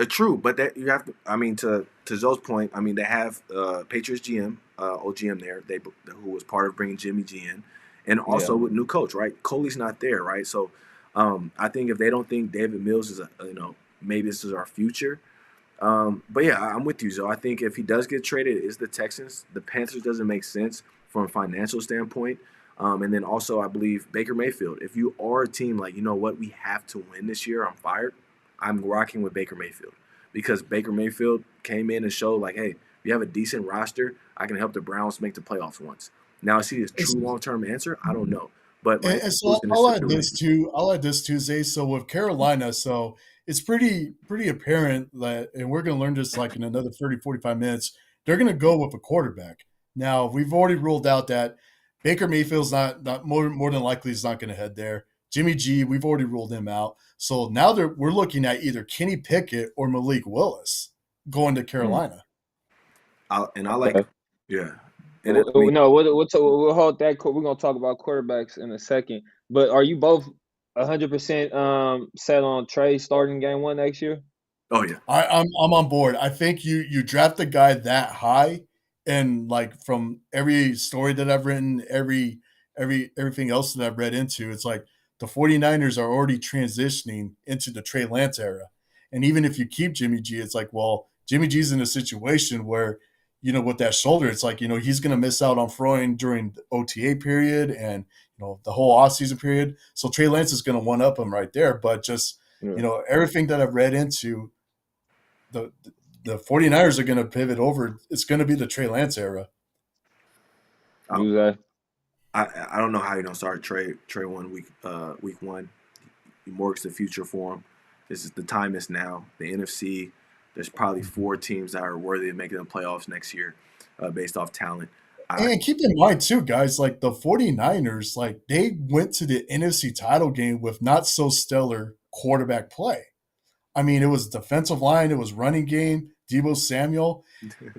True, but that you have to. I mean, to Zoe's point, I mean they have Patriots GM, old GM there, who was part of bringing Jimmy G in, and also with new coach, right? Coley's not there, right? So I think if they don't think David Mills is maybe this is our future. But yeah, I'm with you, Zoe. I think if he does get traded, it's the Texans. The Panthers doesn't make sense from a financial standpoint. And then also, I believe Baker Mayfield. If you are a team like, we have to win this year, I'm fired. I'm rocking with Baker Mayfield because Baker Mayfield came in and showed like, hey, if you have a decent roster, I can help the Browns make the playoffs once. Now, is he his true long-term answer? I don't know. But so I'll add this too, Zay. So with Carolina, so it's pretty apparent that, and we're going to learn this like in another 30, 45 minutes, they're going to go with a quarterback. Now, we've already ruled out that Baker Mayfield's not more than likely is not going to head there. Jimmy G, we've already ruled him out. So now we're looking at either Kenny Pickett or Malik Willis going to Carolina. Yeah. And we'll hold that. We're going to talk about quarterbacks in a second. But are you both 100% set on Trey starting game 1 next year? Oh yeah, I'm on board. I think you draft a guy that high, and like from every story that I've written, everything else that I've read into, it's like the 49ers are already transitioning into the Trey Lance era. And even if you keep Jimmy G, it's like, well, Jimmy G's in a situation where, with that shoulder, it's like, he's going to miss out on throwing during the OTA period and, the whole offseason period. So Trey Lance is going to one-up him right there. But just, everything that I've read into, the 49ers are going to pivot over. It's going to be the Trey Lance era. I don't know how you don't start Trey 1 week 1. He mortgaged the future for him. The time is now. The NFC, there's probably 4 teams that are worthy of making the playoffs next year based off talent. And keep in mind too, guys, like the 49ers, like they went to the NFC title game with not so stellar quarterback play. I mean, it was defensive line, it was running game, Deebo Samuel.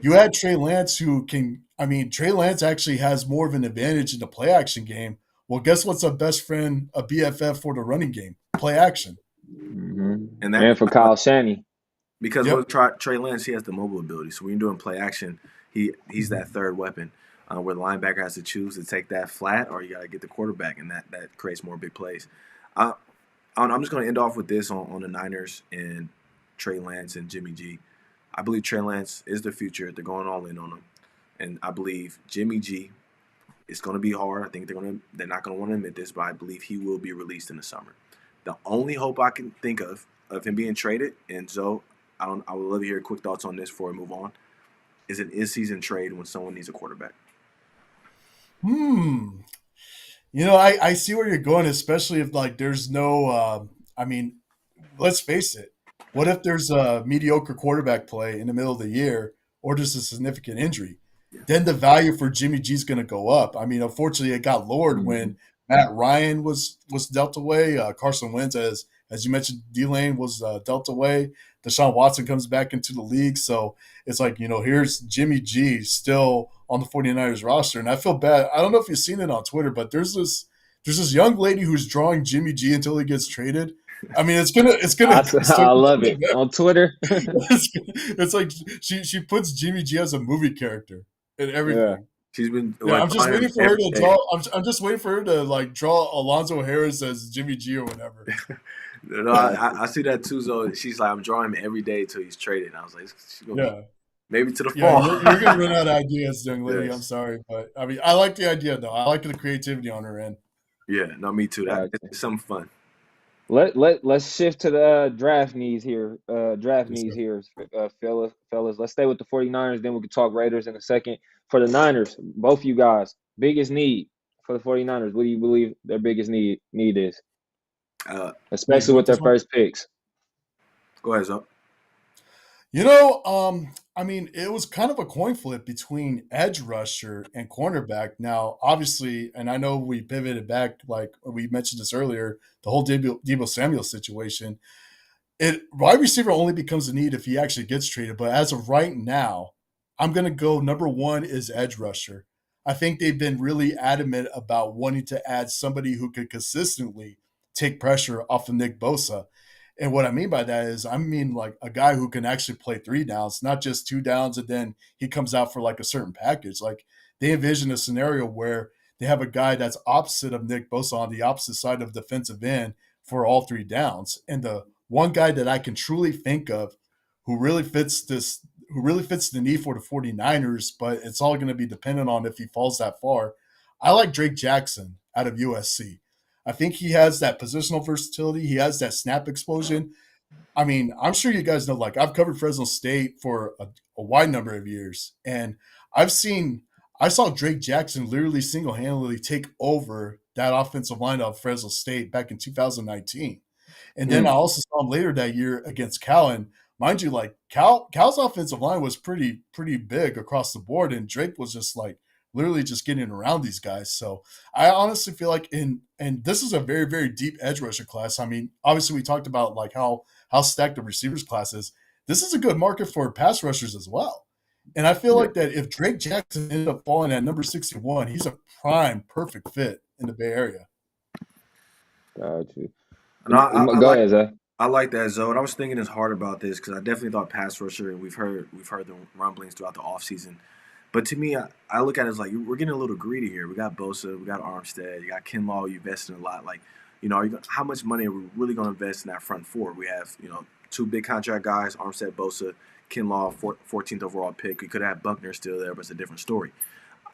You had Trey Lance Trey Lance actually has more of an advantage in the play action game. Well, guess what's a best friend, a BFF for the running game? Play action. Mm-hmm. And for Kyle Shanahan. Because with Trey Lance, he has the mobile ability. So when you're doing play action, he's that third weapon where the linebacker has to choose to take that flat or you got to get the quarterback, and that creates more big plays. I'm just going to end off with this on the Niners and Trey Lance and Jimmy G. I believe Trey Lance is the future. They're going all in on him. And I believe Jimmy G, it's going to be hard. I think they're not going to want to admit this, but I believe he will be released in the summer. The only hope I can think of him being traded, and Zoe, I would love to hear quick thoughts on this before we move on, is an in-season trade when someone needs a quarterback. I see where you're going, especially if like there's no let's face it. What if there's a mediocre quarterback play in the middle of the year or just a significant injury? Yeah. Then the value for Jimmy G is going to go up. I mean, unfortunately, it got lowered when Matt Ryan was dealt away. Carson Wentz, as you mentioned, D-Lane was dealt away. Deshaun Watson comes back into the league. So it's like, here's Jimmy G still on the 49ers roster. And I feel bad. I don't know if you've seen it on Twitter, but there's there's this young lady who's drawing Jimmy G until he gets traded. I mean, it's gonna. I love it on Twitter. It's like she puts Jimmy G as a movie character and everything. Yeah. She's been. Yeah, I'm just waiting for her to draw. I'm just waiting for her to like draw Alonzo Harris as Jimmy G or whatever. No, I see that too. So she's like, I'm drawing him every day till he's traded. And I was like, yeah, maybe to the fall. Yeah, you're gonna run out of ideas, young lady. Yes. I'm sorry, but I mean, I like the idea though. I like the creativity on her end. Yeah, no, me too. It's something fun. Let's shift to the draft needs here. Fellas. Let's stay with the 49ers, then we can talk Raiders in a second. For the Niners, both you guys, biggest need for the 49ers, what do you believe their biggest need is? Especially with their first picks. Go ahead, Zoe. You know, I mean, it was kind of a coin flip between edge rusher and cornerback. Now, obviously, and I know we pivoted back, like we mentioned this earlier, the whole Deebo Samuel situation. Wide receiver only becomes a need if he actually gets traded. But as of right now, I'm going to go number one is edge rusher. I think they've been really adamant about wanting to add somebody who could consistently take pressure off of Nick Bosa. And what I mean by that is, I mean like a guy who can actually play 3 downs, not just 2 downs, and then he comes out for like a certain package. Like they envision a scenario where they have a guy that's opposite of Nick Bosa on the opposite side of defensive end for all 3 downs. And the one guy that I can truly think of who really fits the need for the 49ers, but it's all going to be dependent on if he falls that far. I like Drake Jackson out of USC. I think he has that positional versatility. He has that snap explosion. I mean, I'm sure you guys know, like I've covered Fresno State for a wide number of years, and I saw Drake Jackson literally single-handedly take over that offensive line of Fresno State back in 2019. And then I also saw him later that year against Cal. And mind you, like Cal's offensive line was pretty big across the board, and Drake was just like literally just getting around these guys. So I honestly feel like and this is a very, very deep edge rusher class. I mean, obviously we talked about like how stacked the receivers class is. This is a good market for pass rushers as well. And I feel like that if Drake Jackson ended up falling at number 61, he's a prime, perfect fit in the Bay Area. Got you. Go ahead, Zach. I like that, Zoe. And I was thinking as hard about this because I definitely thought pass rusher, and we've heard the rumblings throughout the offseason. But to me, I look at it as like we're getting a little greedy here. We got Bosa, we got Armstead, you got Kinlaw. You invested in a lot. Like, how much money are we really going to invest in that front four? We have 2 big contract guys: Armstead, Bosa, Kinlaw, 14th overall pick. We could have Buckner still there, but it's a different story.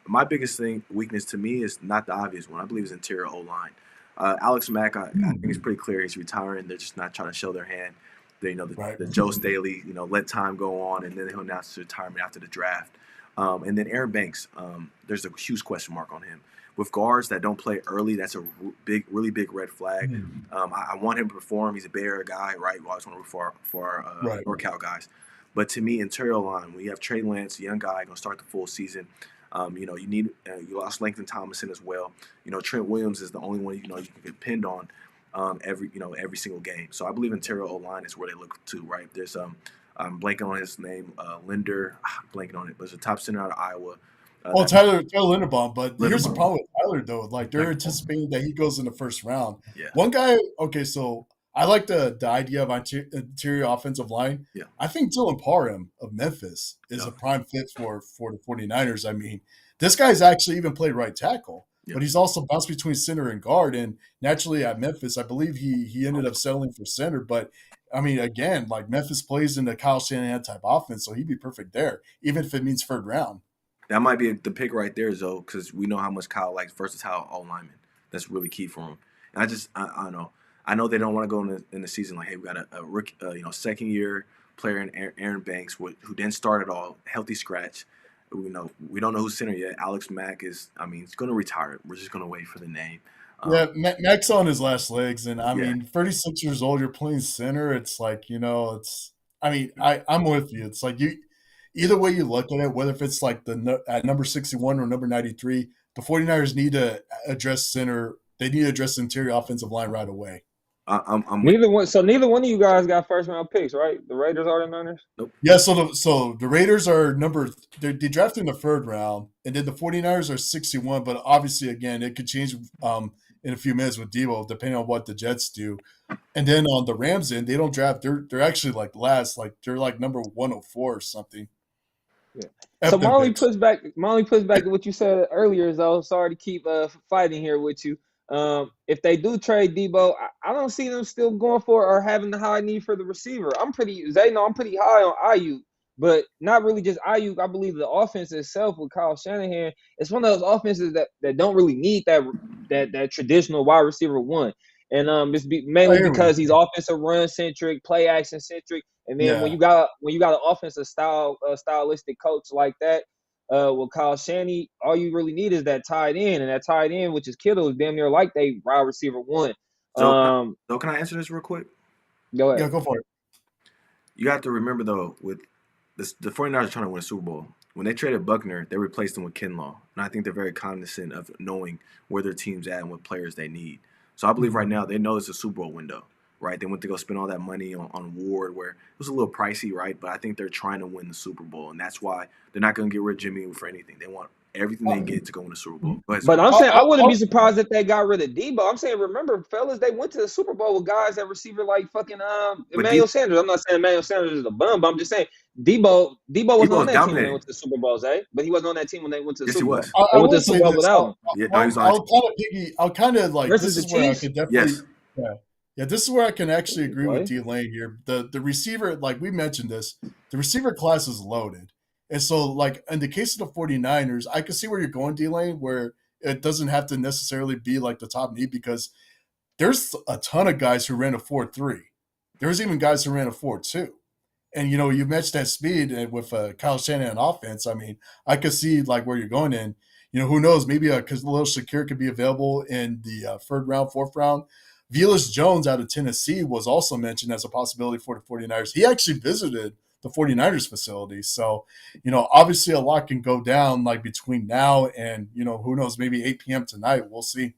My biggest weakness to me is not the obvious one. I believe is interior O-line. Alex Mack, I think it's pretty clear he's retiring. They're just not trying to show their hand. The Joe Staley, let time go on, and then he'll announce his retirement after the draft. And then Aaron Banks, there's a huge question mark on him. With guards that don't play early, that's a really big red flag. I want him to perform. He's a Bay Area guy, right? We always want to root for our NorCal guys. But to me, interior line, when you have Trey Lance, a young guy, going to start the full season, you lost Langston Thomason as well. Trent Williams is the only one you can depend on every single game. So I believe interior O-line is where they look to, right? There's I'm blanking on his name, Linder. Blanking on it, but it's a top center out of Iowa. Tyler Linderbaum. But here's the problem with Tyler, though. Like they're anticipating that he goes in the first round. Yeah. One guy. Okay, so I like the idea of interior offensive line. Yeah. I think Dylan Parham of Memphis is a prime fit for the 49ers. I mean, this guy's actually even played right tackle, but he's also bounced between center and guard. And naturally at Memphis, I believe he ended up settling for center. But I mean, again, like Memphis plays in the Kyle Shanahan type offense, so he'd be perfect there, even if it means third round. That might be the pick right there, Zoe, because we know how much Kyle likes versatile O-lineman. That's really key for him. And I know. I know they don't want to go in the season like, hey, we got a rookie, second-year player in Aaron Banks who didn't start at all, healthy scratch. We don't know who's center yet. Alex Mack he's going to retire. We're just going to wait for the name. Mack's on his last legs, and I mean, 36 years old, you're playing center. It's like, I'm with you. It's like either way you look at it, whether if it's like at number 61 or number 93, the 49ers need to address center. They need to address the interior offensive line right away. Neither one of you guys got first round picks, right? The Raiders are the Niners? Nope. Yeah, so the Raiders are they drafted in the third round, and then the 49ers are 61, but obviously again it could change in a few minutes with Debo, depending on what the Jets do. And then on the Rams end, they don't draft. They're actually like last, like they're like number 104 or something. Yeah. So my only pushback to what you said earlier, though. Sorry to keep fighting here with you. If they do trade Debo, I don't see them still going for or having the high need for the receiver. I'm pretty high on Ayuk, but not really just Ayuk. I believe the offense itself with Kyle Shanahan, it's one of those offenses that don't really need that traditional wide receiver one. And it's mainly because he's offensive run centric, play action centric. And then when you got an offensive stylistic coach like that, with Kyle Shanahan, all you really need is that tight end, and that tight end, which is Kittle, is damn near like they wide receiver one. So can I answer this real quick? Go ahead. Yeah, go for it. You have to remember though, with this, the 49ers are trying to win a Super Bowl. When they traded Buckner, they replaced him with Kinlaw, and I think they're very cognizant of knowing where their team's at and what players they need. So I believe right now they know it's a Super Bowl window, right? They went to go spend all that money on Ward, where it was a little pricey, right? But I think they're trying to win the Super Bowl, and that's why they're not going to get rid of Jimmy for anything. They want everything they get to go win the Super Bowl. But I'm saying I wouldn't be surprised if they got rid of Debo. I'm saying, remember, fellas, they went to the Super Bowl with guys at receiver like fucking Emmanuel Sanders. I'm not saying Emmanuel Sanders is a bum, but I'm just saying Debo wasn't on that team when they went to the Super Bowl, Zay. But he wasn't on that team when they went to the Super Bowl. They went to the Super Bowl without him. I'll kind of like versus this is the where Chiefs. I could definitely yeah, this is where I can actually agree with D-Lane here. The receiver, like we mentioned this, the receiver class is loaded. And so, like, in the case of the 49ers, I can see where you're going, D-Lane, where it doesn't have to necessarily be, like, the top need because there's a ton of guys who ran a 4.3. There's even guys who ran a 4.2. And, you know, you mentioned that speed with Kyle Shanahan offense. I mean, I could see, like, where you're going in. You know, who knows? Maybe Khalil Shakir could be available in the third round, fourth round. Velus Jones out of Tennessee was also mentioned as a possibility for the 49ers. He actually visited the 49ers facility. So, you know, obviously a lot can go down like between now and, you know, who knows, maybe 8 p.m. tonight. We'll see.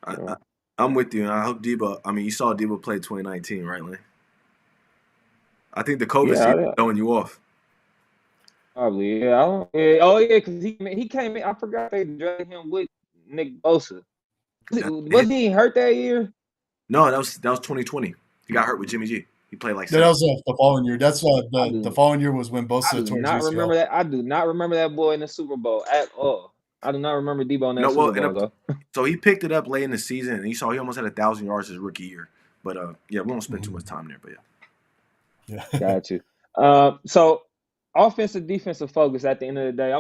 I'm with you. And I hope Debo, I mean, you saw Debo play 2019, right, Lane? I think the COVID season throwing you off. Probably, yeah. Because he came in. I forgot they drafted him with Nick Bosa. Wasn't he hurt that year? No, that was 2020. He got hurt with Jimmy G. He played like that was the following year. That's the following year was when Bosa. I do not remember that. I do not remember that boy in the Super Bowl at all. I do not remember Debo in that Super Bowl though. So he picked it up late in the season, and you saw he almost had 1,000 yards his rookie year. But we won't spend too much time there. But yeah. Got you. So offensive, defensive focus at the end of the day.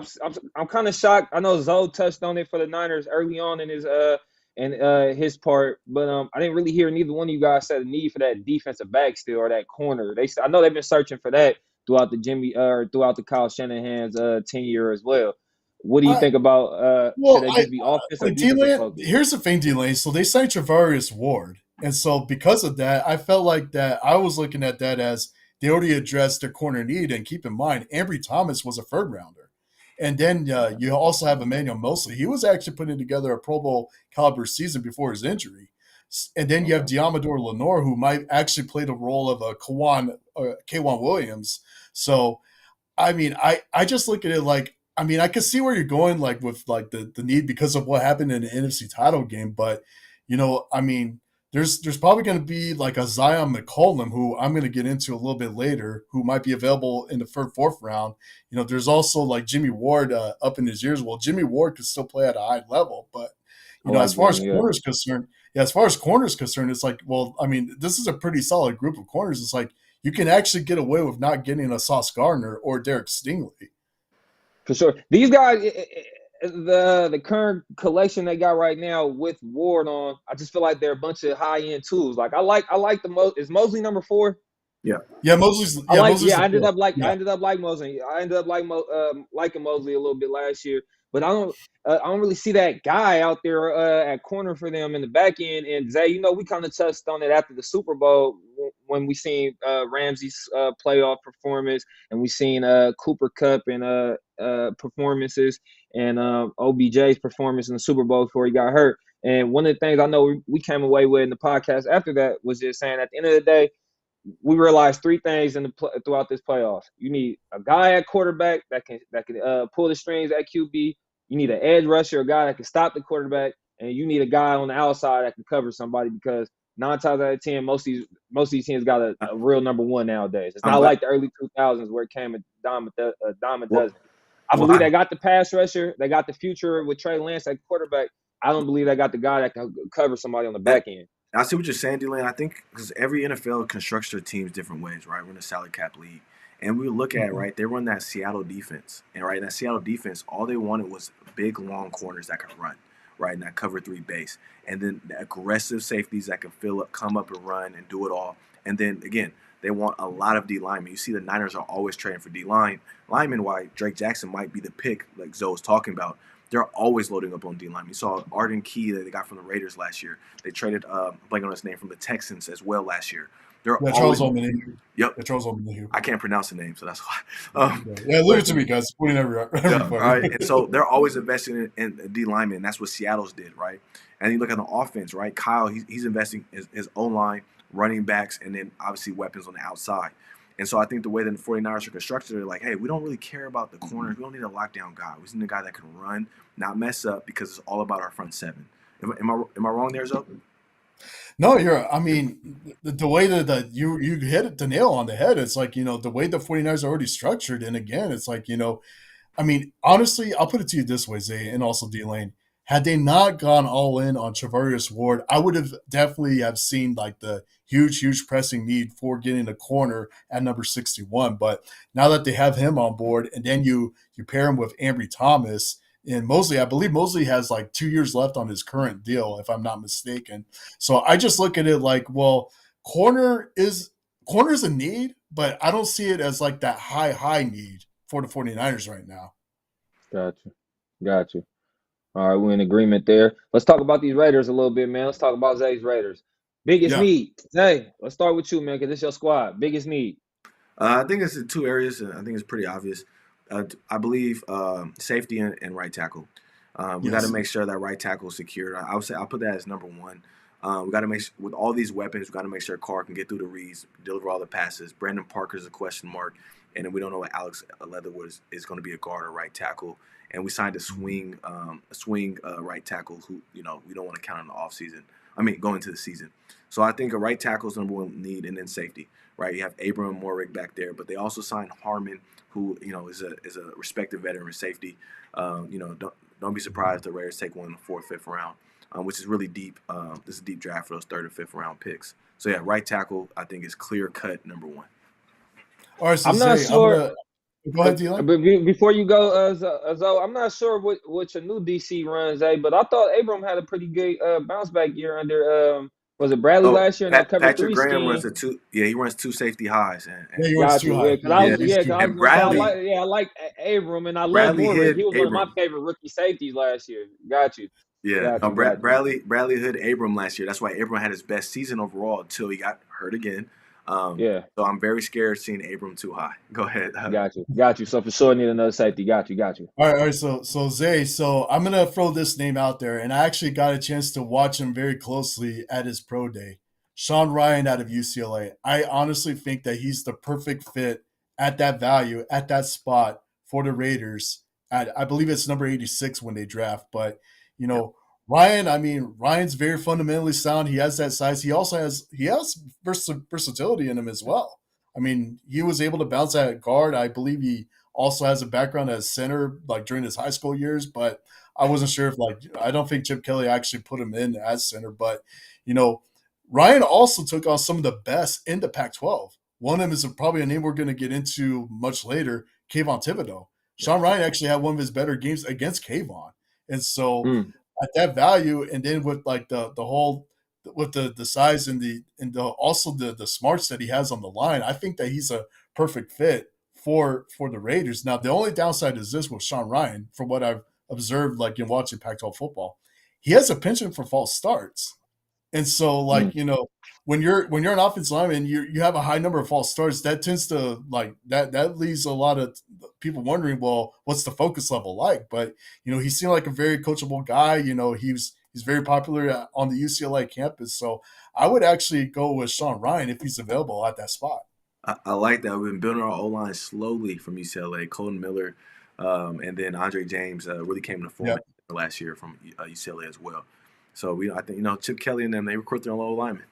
I'm kind of shocked. I know Zoe touched on it for the Niners early on in his part, but I didn't really hear neither one of you guys say the need for that defensive back still or that corner. I know they've been searching for that throughout the Kyle Shanahan's tenure as well. What do you think about should they just be offensive defensive focus? Here's the thing, D-Lane. So they signed Travarius Ward, and so because of that, I felt like that I was looking at that as they already addressed their corner need. And keep in mind, Ambry Thomas was a third rounder. And then you also have Emmanuel Mosley. He was actually putting together a Pro Bowl caliber season before his injury. And then you have Diamador Lenore, who might actually play the role of a Kayvon Williams. So, I mean, I just look at it like, I mean, I can see where you're going, like with like the need because of what happened in the NFC title game. But, you know, I mean, there's probably going to be like a Zion Mccollum, who I'm going to get into a little bit later, who might be available in the third, fourth round. You know, there's also like Jimmy Ward up in his years. Well, Jimmy Ward could still play at a high level, but you know, as far as corners concerned, it's like, well, I mean, this is a pretty solid group of corners. It's like you can actually get away with not getting a Sauce Gardner or Derek Stingley. For sure, these guys. The current collection they got right now with Ward on, I just feel like they're a bunch of high end tools. Like I like the is Mosley number 4? Yeah, Mosley's. I ended up liking Mosley. I ended up liking Mosley a little bit last year, but I don't really see that guy out there at corner for them in the back end. And Zay, you know, we kind of touched on it after the Super Bowl when we seen Ramsey's playoff performance, and we seen Cooper Kupp and performances, and OBJ's performance in the Super Bowl before he got hurt. And one of the things I know we came away with in the podcast after that was just saying at the end of the day, we realized 3 things throughout this playoff. You need a guy at quarterback that can pull the strings at QB. You need an edge rusher, a guy that can stop the quarterback, and you need a guy on the outside that can cover somebody because 9 times out of 10, most of these teams got a real number one nowadays. It's not like the early 2000s where it came a dime a dozen. I believe they got the pass rusher, they got the future with Trey Lance at quarterback. I don't believe they got the guy that can cover somebody on the back end. I see what you're saying, D-Lane. I think because every NFL constructs their teams different ways, right? We're in a salary cap league. And we look at, right, they run that Seattle defense. And, right, that Seattle defense, all they wanted was big, long corners that could run, right, and that cover 3 base. And then the aggressive safeties that can fill up, come up and run and do it all. And then, again, they want a lot of D linemen. You see the Niners are always trading for D linemen, why Drake Jackson might be the pick, like Zoe was talking about. They're always loading up on D line. You saw Arden Key that they got from the Raiders last year. They traded, blank on his name, from the Texans as well last year. They're Charles Omenihu. Yep. Charles Omenihu. I can't pronounce the name, so that's why. Leave it to me, guys. Putting every right. And so they're always investing in D linemen. That's what Seattle's did, right? And you look at the offense, right? Kyle, he's investing his O-line, running backs, and then obviously weapons on the outside. And so I think the way that the 49ers are constructed, they're like, hey, we don't really care about the corners. We don't need a lockdown guy. We need a guy that can run, not mess up, because it's all about our front seven. Am I wrong there, Zoe? No, I mean, the way that you hit the nail on the head, it's like, the way the 49ers are already structured. And again, it's like, I mean, honestly, I'll put it to you this way, Zay, and also D-Lane. Had they not gone all in on Charvarius Ward, I would have definitely have seen like the huge pressing need for getting a corner at number 61. But now that they have him on board, and then you pair him with Ambry Thomas and Mosley, I believe Mosley has like 2 years left on his current deal, if I'm not mistaken. So I just look at it like, well, corner is a need, but I don't see it as like that high need for the 49ers right now. Got you. All right, we're in agreement there. Let's talk about these Raiders a little bit, man. Let's talk about Zay's Raiders. Biggest need. Zay, let's start with you, man, because it's your squad. Biggest need. I think it's in 2 areas, and I think it's pretty obvious. I believe safety and right tackle. We got to make sure that right tackle is secured. I would say I'll put that as number 1. We got to make sure, with all these weapons, we got to make sure Carr can get through the reads, deliver all the passes. Brandon Parker's a question mark, and then we don't know what Alex Leatherwood is going to be a guard or right tackle. And we signed a swing right tackle who, we don't want to count in the offseason. Going into the season. So I think a right tackle is number 1 need, and then safety, right? You have Abram Morrig back there, but they also signed Harmon, who, is a respected veteran safety. Don't be surprised the Raiders take one in the 4th, 5th round, which is really deep. This is a deep draft for those 3rd and 5th round picks. So, yeah, right tackle, I think, is clear-cut number 1. All right, so I'm not sure. Go ahead, D-Lane. But before you go, Zoe, I'm not sure what your new DC runs, but I thought Abram had a pretty good bounce back year under was it Bradley last year? Patrick Graham runs he runs 2 safety highs. And he runs 2 high. I like Abram, and I love Morrig. He was one of my favorite rookie safeties last year. Got you. Yeah, Bradley Hood Abram last year. That's why Abram had his best season overall until he got hurt again. So I'm very scared seeing Abram too high. Go ahead. Got you. So for sure need another safety. Got you. All right. So Zay, I'm gonna throw this name out there, and I actually got a chance to watch him very closely at his pro day. Sean Rhyan out of UCLA. I honestly think that he's the perfect fit at that value, at that spot for the Raiders. I believe it's number 86 when they draft, but Ryan's very fundamentally sound. He has that size. He also has versatility in him as well. He was able to bounce at guard. I believe he also has a background as center, like during his high school years, but I wasn't sure if I don't think Chip Kelly actually put him in as center, but Ryan also took on some of the best in the Pac-12. One of them is probably a name we're going to get into much later, Kayvon Thibodeau. Sean Rhyan actually had one of his better games against Kayvon. And so at that value, and then with like the whole with the size and also the smarts that he has on the line, I think that he's a perfect fit for the Raiders. Now the only downside is this with Sean Rhyan, from what I've observed like in watching Pac-12 football, he has a penchant for false starts. And so when you're an offensive lineman, you have a high number of false starts, that tends to that leaves a lot of people wondering, well, what's the focus level like? But he seemed like a very coachable guy. He's very popular on the UCLA campus. So I would actually go with Sean Rhyan if he's available at that spot. I like that. We've been building our O-line slowly from UCLA. Colton Miller and then Andre James really came to the form last year from UCLA as well. So I think Chip Kelly and them, they recruit their own low linemen.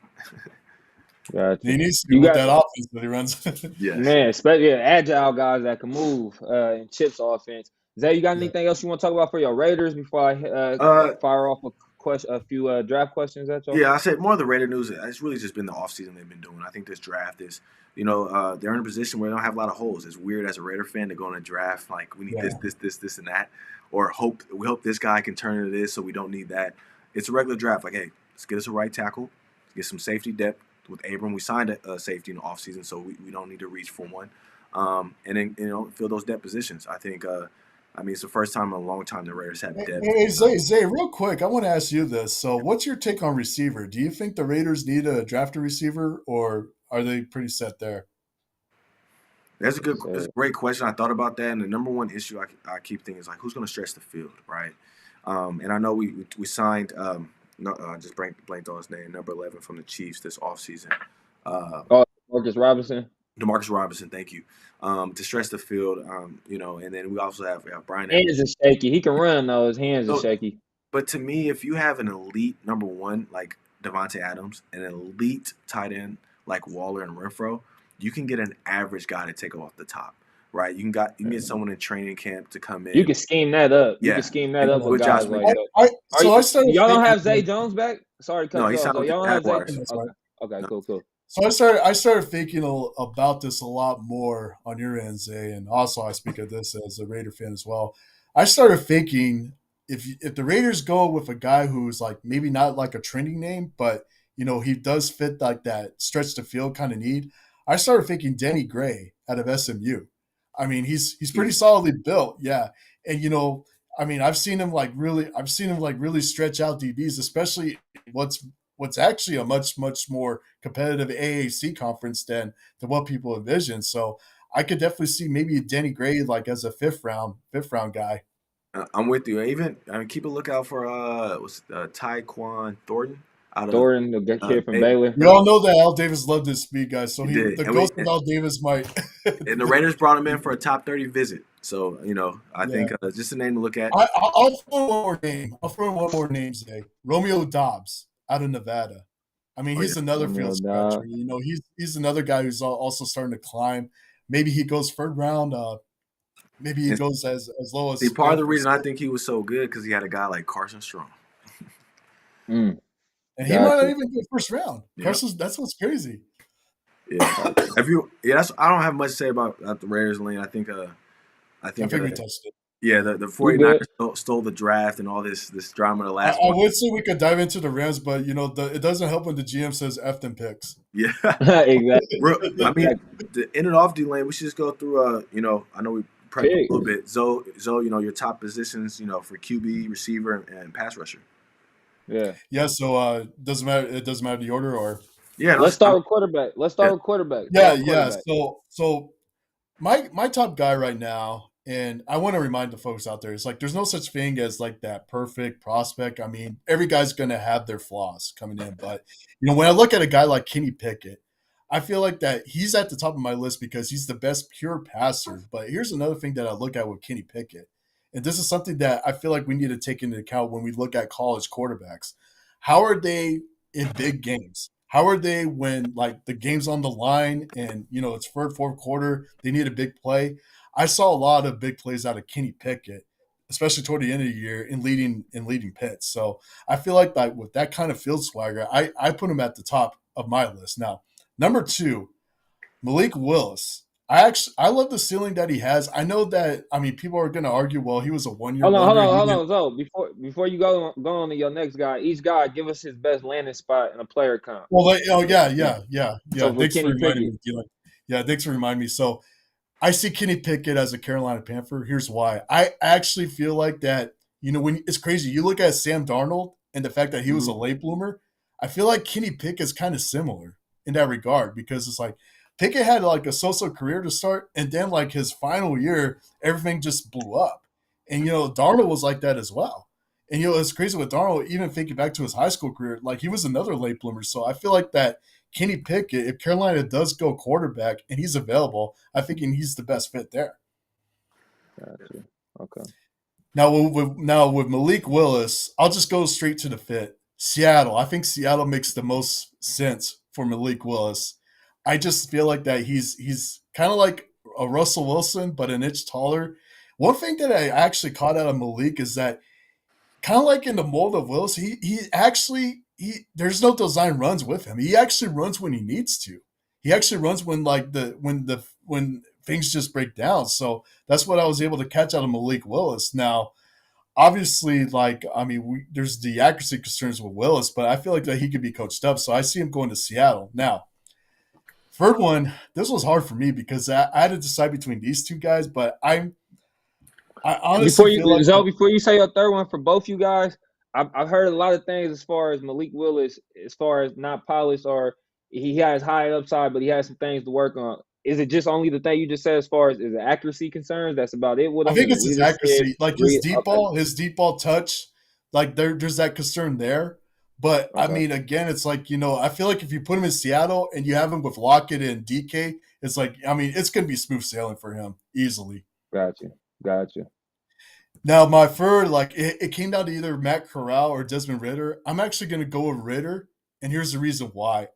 Gotcha. He needs to You with got that offense that he runs. Yes. man, especially agile guys that can move in Chip's offense. Zay, you got Yeah. anything else you want to talk about for your Raiders before I fire off a few draft questions at y'all? Yeah, I said more of the Raider news. It's really just been the offseason they've been doing. I think this draft is, they're in a position where they don't have a lot of holes. It's weird as a Raider fan to go in a draft like we need this, and that, or we hope this guy can turn into this, so we don't need that. It's a regular draft. Like, hey, let's get us a right tackle, get some safety depth with Abram. We signed a safety in the offseason, so we don't need to reach for one. And then fill those depth positions. I think. It's the first time in a long time the Raiders have depth. Hey, Zay, real quick, I want to ask you this. So what's your take on receiver? Do you think the Raiders need a draft receiver, or are they pretty set there? That's a great question. I thought about that, and the number one issue I keep thinking is like, who's going to stretch the field, right? And I know we signed just blanked on his name, number 11 from the Chiefs this offseason. Marcus Robinson. DeMarcus Robinson, thank you. To stretch the field, and then we also have Brian. Hands are shaky. He can run though. His hands are shaky. But to me, if you have an elite number one like Devontae Adams, and an elite tight end like Waller and Renfro, you can get an average guy to take off the top, right? You can get someone in training camp to come in. You can scheme that up. Yeah. You can scheme that up with guys like that. Y'all don't have Zay Jones back? Sorry, no, he sounds like y'all don't have Zay. Okay, cool. So I started thinking about this a lot more on your end, Zay, and also I speak of this as a Raider fan as well. I started thinking if the Raiders go with a guy who's like maybe not like a trending name, but he does fit like that stretch the field kind of need. I started thinking Denny Gray out of SMU. I mean, he's pretty solidly built, yeah, and I've seen him like really stretch out DBs, especially what's actually a much more competitive AAC conference than what people envision. So I could definitely see maybe Denny Gray like as a fifth round guy. I'm with you. Keep a lookout for Tyquan Thornton. Thornton, the kid from Baylor. We all know that Al Davis loved his speed, guys. So the ghost of Al Davis might. And the Raiders brought him in for a top 30 visit. So I think just a name to look at. I'll throw one more name. I'll throw one more name today. Romeo Dobbs out of Nevada. I mean, he's another field scratcher. He's another guy who's also starting to climb. Maybe he goes third round. Maybe he goes as low as. See, part of the reason I think he was so good because he had a guy like Carson Strong. And he might not even go first round. Yeah. That's what's crazy. Yeah, I don't have much to say about the Raiders lane. I think we touched it. Yeah, the 49ers stole the draft and all this drama the last I would say we could dive into the Rams, but it doesn't help when the GM says F them picks. Yeah. Exactly. To end it off, D-Lane, we should just go through I know we prepped a little bit. Zoe, your top positions, for QB, receiver, and pass rusher. Yeah. Yeah, so it doesn't matter the order or let's start with quarterback. Yeah. So my top guy right now, and I want to remind the folks out there, it's like there's no such thing as like that perfect prospect. I mean, every guy's gonna have their flaws coming in, but when I look at a guy like Kenny Pickett, I feel like that he's at the top of my list because he's the best pure passer. But here's another thing that I look at with Kenny Pickett. And this is something that I feel like we need to take into account when we look at college quarterbacks. How are they in big games? How are they when like the game's on the line and it's third, fourth quarter, they need a big play? I saw a lot of big plays out of Kenny Pickett, especially toward the end of the year in leading Pitts. So I feel like with that kind of field swagger, I put him at the top of my list. Now, number 2, Malik Willis. I love the ceiling that he has. I know that people are going to argue, well, he was a 1 year. Hold on. So before you go on to your next guy, each guy give us his best landing spot in a player comp. Well, yeah. So thanks for reminding me. Yeah, thanks for reminding me. So I see Kenny Pickett as a Carolina Panther. Here's why. I actually feel like that. When it's crazy, you look at Sam Darnold and the fact that he was a late bloomer. I feel like Kenny Pickett is kind of similar in that regard because it's like. Pickett had like a so-so career to start, and then like his final year, everything just blew up. And Darnold was like that as well. And it's crazy with Darnold, even thinking back to his high school career, like he was another late bloomer. So I feel like that Kenny Pickett, if Carolina does go quarterback and he's available, I think he's the best fit there. Gotcha. Okay. Now with Malik Willis, I'll just go straight to the fit. Seattle. I think Seattle makes the most sense for Malik Willis. I just feel like that he's kind of like a Russell Wilson, but an inch taller. One thing that I actually caught out of Malik is that kind of like in the mold of Willis, he there's no design runs with him. He actually runs when he needs to. He actually runs when when things just break down. So that's what I was able to catch out of Malik Willis. Now, obviously, there's the accuracy concerns with Willis, but I feel like that he could be coached up. So I see him going to Seattle. Now, third one, this was hard for me because I had to decide between these two guys, but I honestly feel like Zoe, before you say your third one for both you guys, I've heard a lot of things as far as Malik Willis, as far as not polished or he has high upside, but he has some things to work on. Is it just only the thing you just said as far as is the accuracy concerns? That's about it with him? I think it's his accuracy, like his deep ball touch, like there's that concern there. But I mean, again, it's like, I feel like if you put him in Seattle and you have him with Lockett and DK, it's like, it's going to be smooth sailing for him easily. Gotcha. Now, my third, it came down to either Matt Corral or Desmond Ritter. I'm actually going to go with Ritter, and here's the reason why.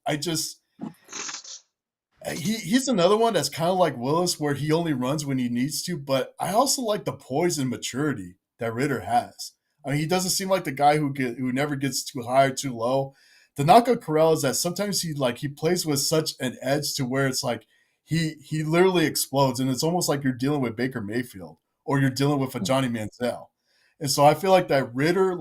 He's another one that's kind of like Willis, where he only runs when he needs to, but I also like the poise and maturity that Ritter has. I mean, he doesn't seem like the guy who never gets too high or too low. The knock on Corral is that sometimes he plays with such an edge to where it's like he literally explodes, and it's almost like you're dealing with Baker Mayfield or you're dealing with a Johnny Manziel. And so I feel like that Ritter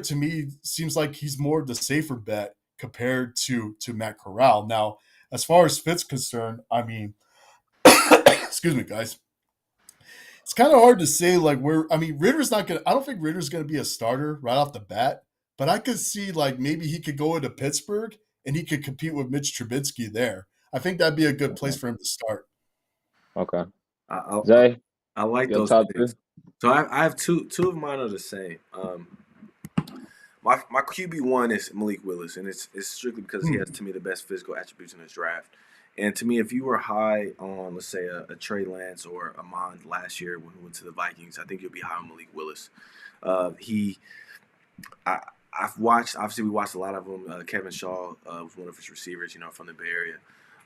to me seems like he's more the safer bet compared to Matt Corral. Now, as far as Fitz concerned, I mean, excuse me, guys. It's kind of hard to say Ritter's not going to – I don't think Ritter's going to be a starter right off the bat, but I could see maybe he could go into Pittsburgh and he could compete with Mitch Trubisky there. I think that'd be a good place for him to start. Okay. Zay? I like those things. So I have two of mine are the same. My QB1 is Malik Willis, and it's strictly because he has, to me, the best physical attributes in his draft. And to me, if you were high on, let's say, a Trey Lance or a Mond last year when he went to the Vikings, I think you'll be high on Malik Willis. I've watched, obviously we watched a lot of them. Kevin Shaw was one of his receivers, from the Bay Area.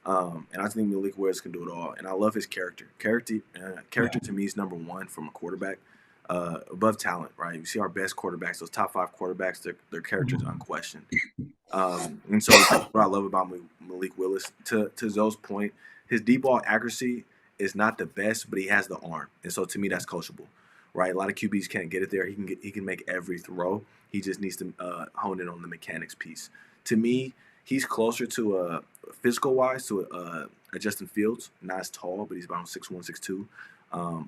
And I think Malik Willis can do it all. And I love his character. Character to me is number one from a quarterback. Above talent, right? You see our best quarterbacks, those top 5 quarterbacks, their characters unquestioned. And so what I love about Malik Willis, to Zoe's point, his deep ball accuracy is not the best, but he has the arm. And so to me, that's coachable, right? A lot of QBs can't get it there. He can make every throw. He just needs to hone in on the mechanics piece. To me, he's closer to physical-wise to a Justin Fields. Not as tall, but he's about 6'1", 6'2".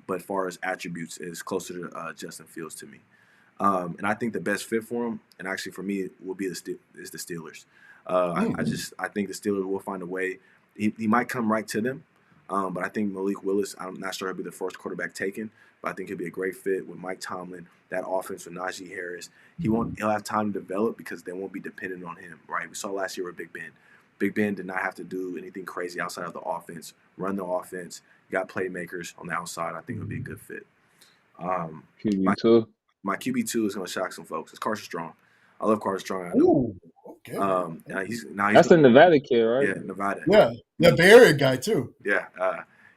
But as far as attributes, is closer to Justin Fields to me. And I think the best fit for him, and actually for me, will be the Steelers. I think the Steelers will find a way. He might come right to them, but I think Malik Willis, I'm not sure he'll be the first quarterback taken, but I think he'll be a great fit with Mike Tomlin, that offense with Najee Harris. He'll have time to develop because they won't be dependent on him, right? We saw last year with Big Ben. Big Ben did not have to do anything crazy outside of the offense, run the offense. You got playmakers on the outside. I think it would be a good fit. QB2? My QB2 is going to shock some folks. It's Carson Strong. I love Carson Strong. Ooh, okay. He's that's the Nevada kid, right? Yeah, Nevada. Yeah, the Bay Area guy too. Yeah.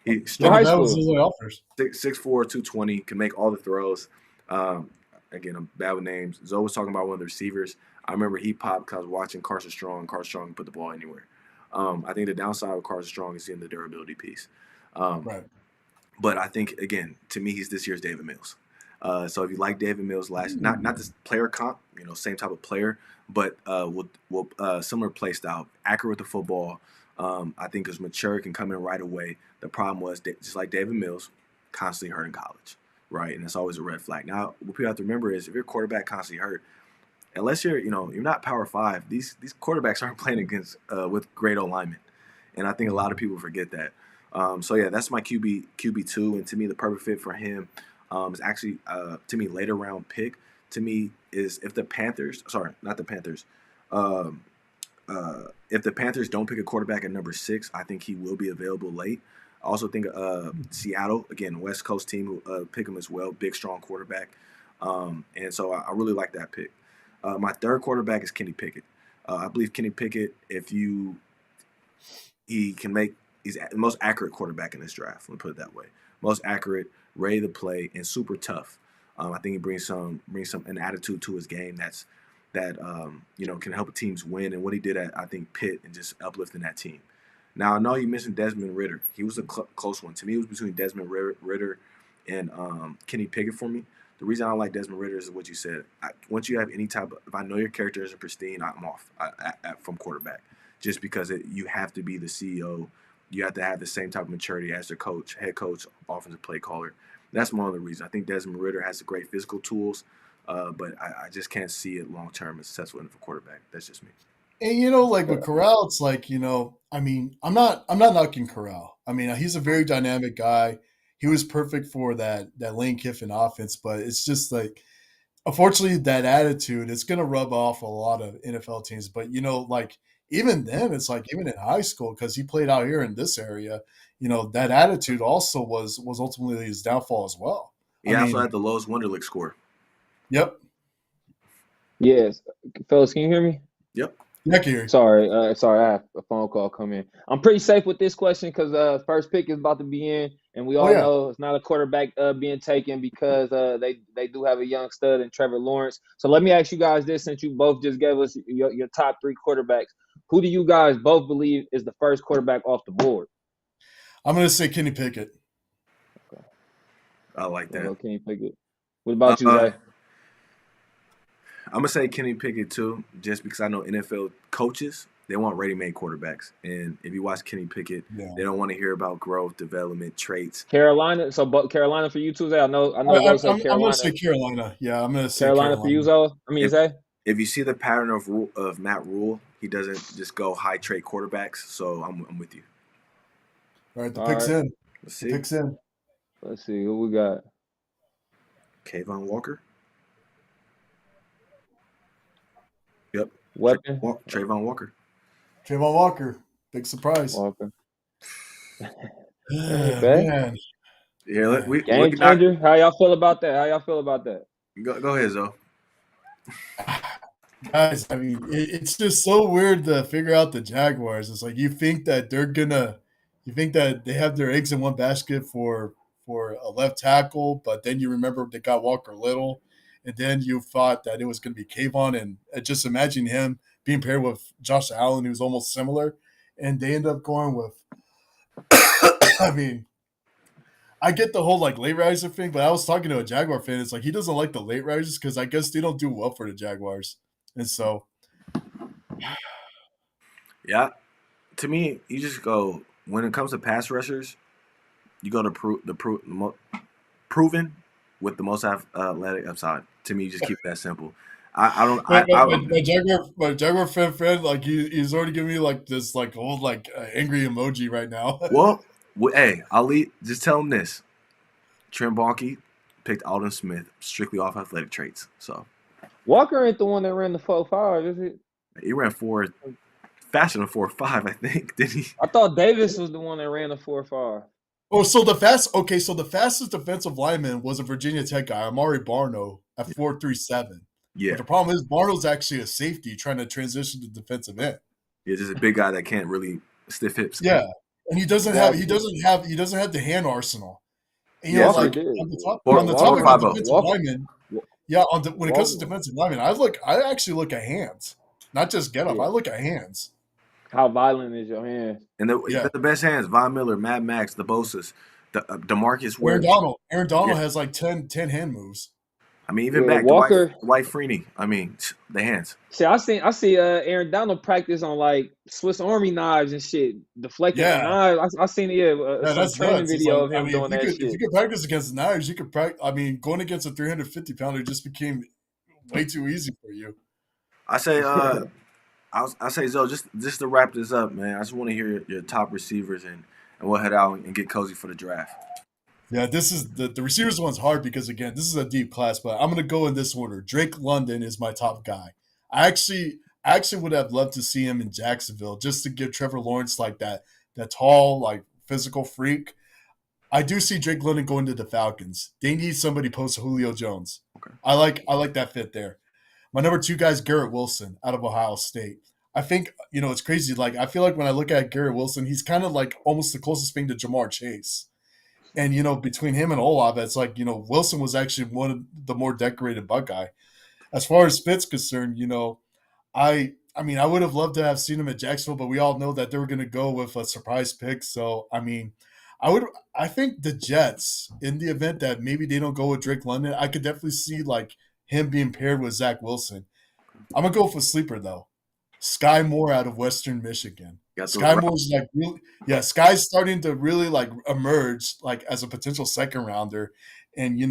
He's high school. 6'4", 220, can make all the throws. Again, I'm bad with names. Zoe was talking about one of the receivers. I remember he popped because I was watching Carson Strong. Carson Strong can put the ball anywhere. I think the downside with Carson Strong is in the durability piece. Right. But I think, again, to me, he's this year's David Mills. So if you like David Mills not this player comp, same type of player, but with similar play style, accurate with the football. I think is mature, can come in right away. The problem was, just like David Mills, constantly hurt in college, right? And that's always a red flag. Now, what people have to remember is if your quarterback constantly hurt, unless you're not Power 5, these quarterbacks aren't playing against with great O-linemen. And I think a lot of people forget that. So yeah, that's my QB2, and to me the perfect fit for him is actually to me later round pick. To me is if the Panthers, if the Panthers don't pick a quarterback at number 6, I think he will be available late. I also think Seattle, again, West Coast team, will pick him as well. Big, strong quarterback, and so I really like that pick. My third quarterback is Kenny Pickett. I believe Kenny Pickett, he's the most accurate quarterback in this draft. Let me put it that way. Most accurate, ready to play, and super tough. I think he brings an attitude to his game that can help teams win. And what he did at, I think, Pitt, and just uplifting that team. Now, I know you mentioned Desmond Ritter. He was a close one. To me, it was between Desmond Ritter and Kenny Pickett for me. The reason I like Desmond Ritter is what you said. Once you have any type of – if I know your character isn't pristine, I'm off from quarterback, just because you have to be the CEO. You have to have the same type of maturity as the coach, head coach, offensive play caller. That's one of the reasons. I think Desmond Ritter has the great physical tools, but I just can't see it long-term as successful for quarterback. That's just me. And like with Corral, it's like, I mean, I'm not knocking Corral. I mean, he's a very dynamic guy. He was perfect for that Lane Kiffin offense, but it's just like, unfortunately, that attitude, it's going to rub off a lot of NFL teams. But, like even then, it's like even in high school, because he played out here in this area, that attitude also was ultimately his downfall as well. He also had the lowest Wonderlic score. Yep. Yes. Fellas, can you hear me? Yep. Yeah, I can hear you. Sorry, I have a phone call come in. I'm pretty safe with this question because first pick is about to be in, and we all know it's not a quarterback being taken because they do have a young stud in Trevor Lawrence. So let me ask you guys this, since you both just gave us your top 3 quarterbacks. Who do you guys both believe is the first quarterback off the board? I'm going to say Kenny Pickett. Okay. I like that. Kenny Pickett. What about you, Zay? I'm going to say Kenny Pickett, too, just because I know NFL coaches, they want ready-made quarterbacks. And if you watch Kenny Pickett, they don't want to hear about growth, development, traits. Carolina. So Carolina for you, too, Zay? I know. I'm going to say Carolina. Yeah, I'm going to say Carolina for you, Zoe? Zay? If you see the pattern of Matt Rule, he doesn't just go high-trait quarterbacks. So I'm with you. All right, the pick's in. Let's see. Pick's in. Let's see. Who we got? Kayvon Walker. Yep. Weapon? Trayvon Walker. Kayvon Walker. Big surprise. Walker. Okay. Man. Yeah, game changer. How y'all feel about that? Go ahead, Zoe. Guys, I mean, it's just so weird to figure out the Jaguars. It's like you think that they have their eggs in one basket for a left tackle, but then you remember they got Walker Little. And then you thought that it was going to be Kayvon, and just imagine him being paired with Josh Allen, who's almost similar. And they end up going with I mean, I get the whole late riser thing, but I was talking to a Jaguar fan. It's like he doesn't like the late risers because I guess they don't do well for the Jaguars. And so, yeah, to me, you just go when it comes to pass rushers, you go to proven with the most athletic upside. To me, you just keep that simple. My Jaguar fan, he's already giving me this old angry emoji right now. Well, hey, just tell him this. Trent Baalke picked Alden Smith strictly off athletic traits. So Walker ain't the one that ran the 4.5, is it? He ran faster than 4.5, I think. Did he? I thought Davis was the one that ran the 4.5. Oh, so the fastest defensive lineman was a Virginia Tech guy, Amari Barno, at 4.37. Yeah. But the problem is Barno's actually a safety trying to transition to defensive end. Yeah, just a big guy that can't really stiff hips. Yeah, and he doesn't have the hand arsenal. And on the topic of defensive linemen, when it comes to defensive linemen, I actually look at hands, not just get up. I look at hands. How violent is your hand? And the best hands: Von Miller, Mad Max, the Bosa's, DeMarcus Ware. Aaron Donald has 10 hand moves. I mean, even back Walker, to Dwight Freeney. I mean, the hands. See, I see Aaron Donald practice on Swiss Army knives and shit, deflecting knives. I seen some training video of him doing that shit. If you could practice against knives, you could practice. I mean, going against a 350-pounder just became way too easy for you. I say, Zoe, just to wrap this up, man. I just want to hear your top receivers, and we'll head out and get cozy for the draft. Yeah, this is the receivers one's hard because, again, this is a deep class, but I'm going to go in this order. Drake London is my top guy. I actually would have loved to see him in Jacksonville just to give Trevor Lawrence that tall, physical freak. I do see Drake London going to the Falcons. They need somebody post Julio Jones. Okay. I like that fit there. My number 2 guy is Garrett Wilson out of Ohio State. I think, it's crazy. Like, I feel like when I look at Garrett Wilson, he's kind of like almost the closest thing to Jamar Chase. And, between him and Olave, it's like, Wilson was actually one of the more decorated Buckeye. As far as Fitz concerned, I would have loved to have seen him at Jacksonville, but we all know that they were going to go with a surprise pick. So, I think the Jets, in the event that maybe they don't go with Drake London, I could definitely see like him being paired with Zach Wilson. I'm going to go for sleeper though. Skye Moore out of Western Michigan. Skye Moore's like, Skye's starting to really like emerge like as a potential second rounder. And,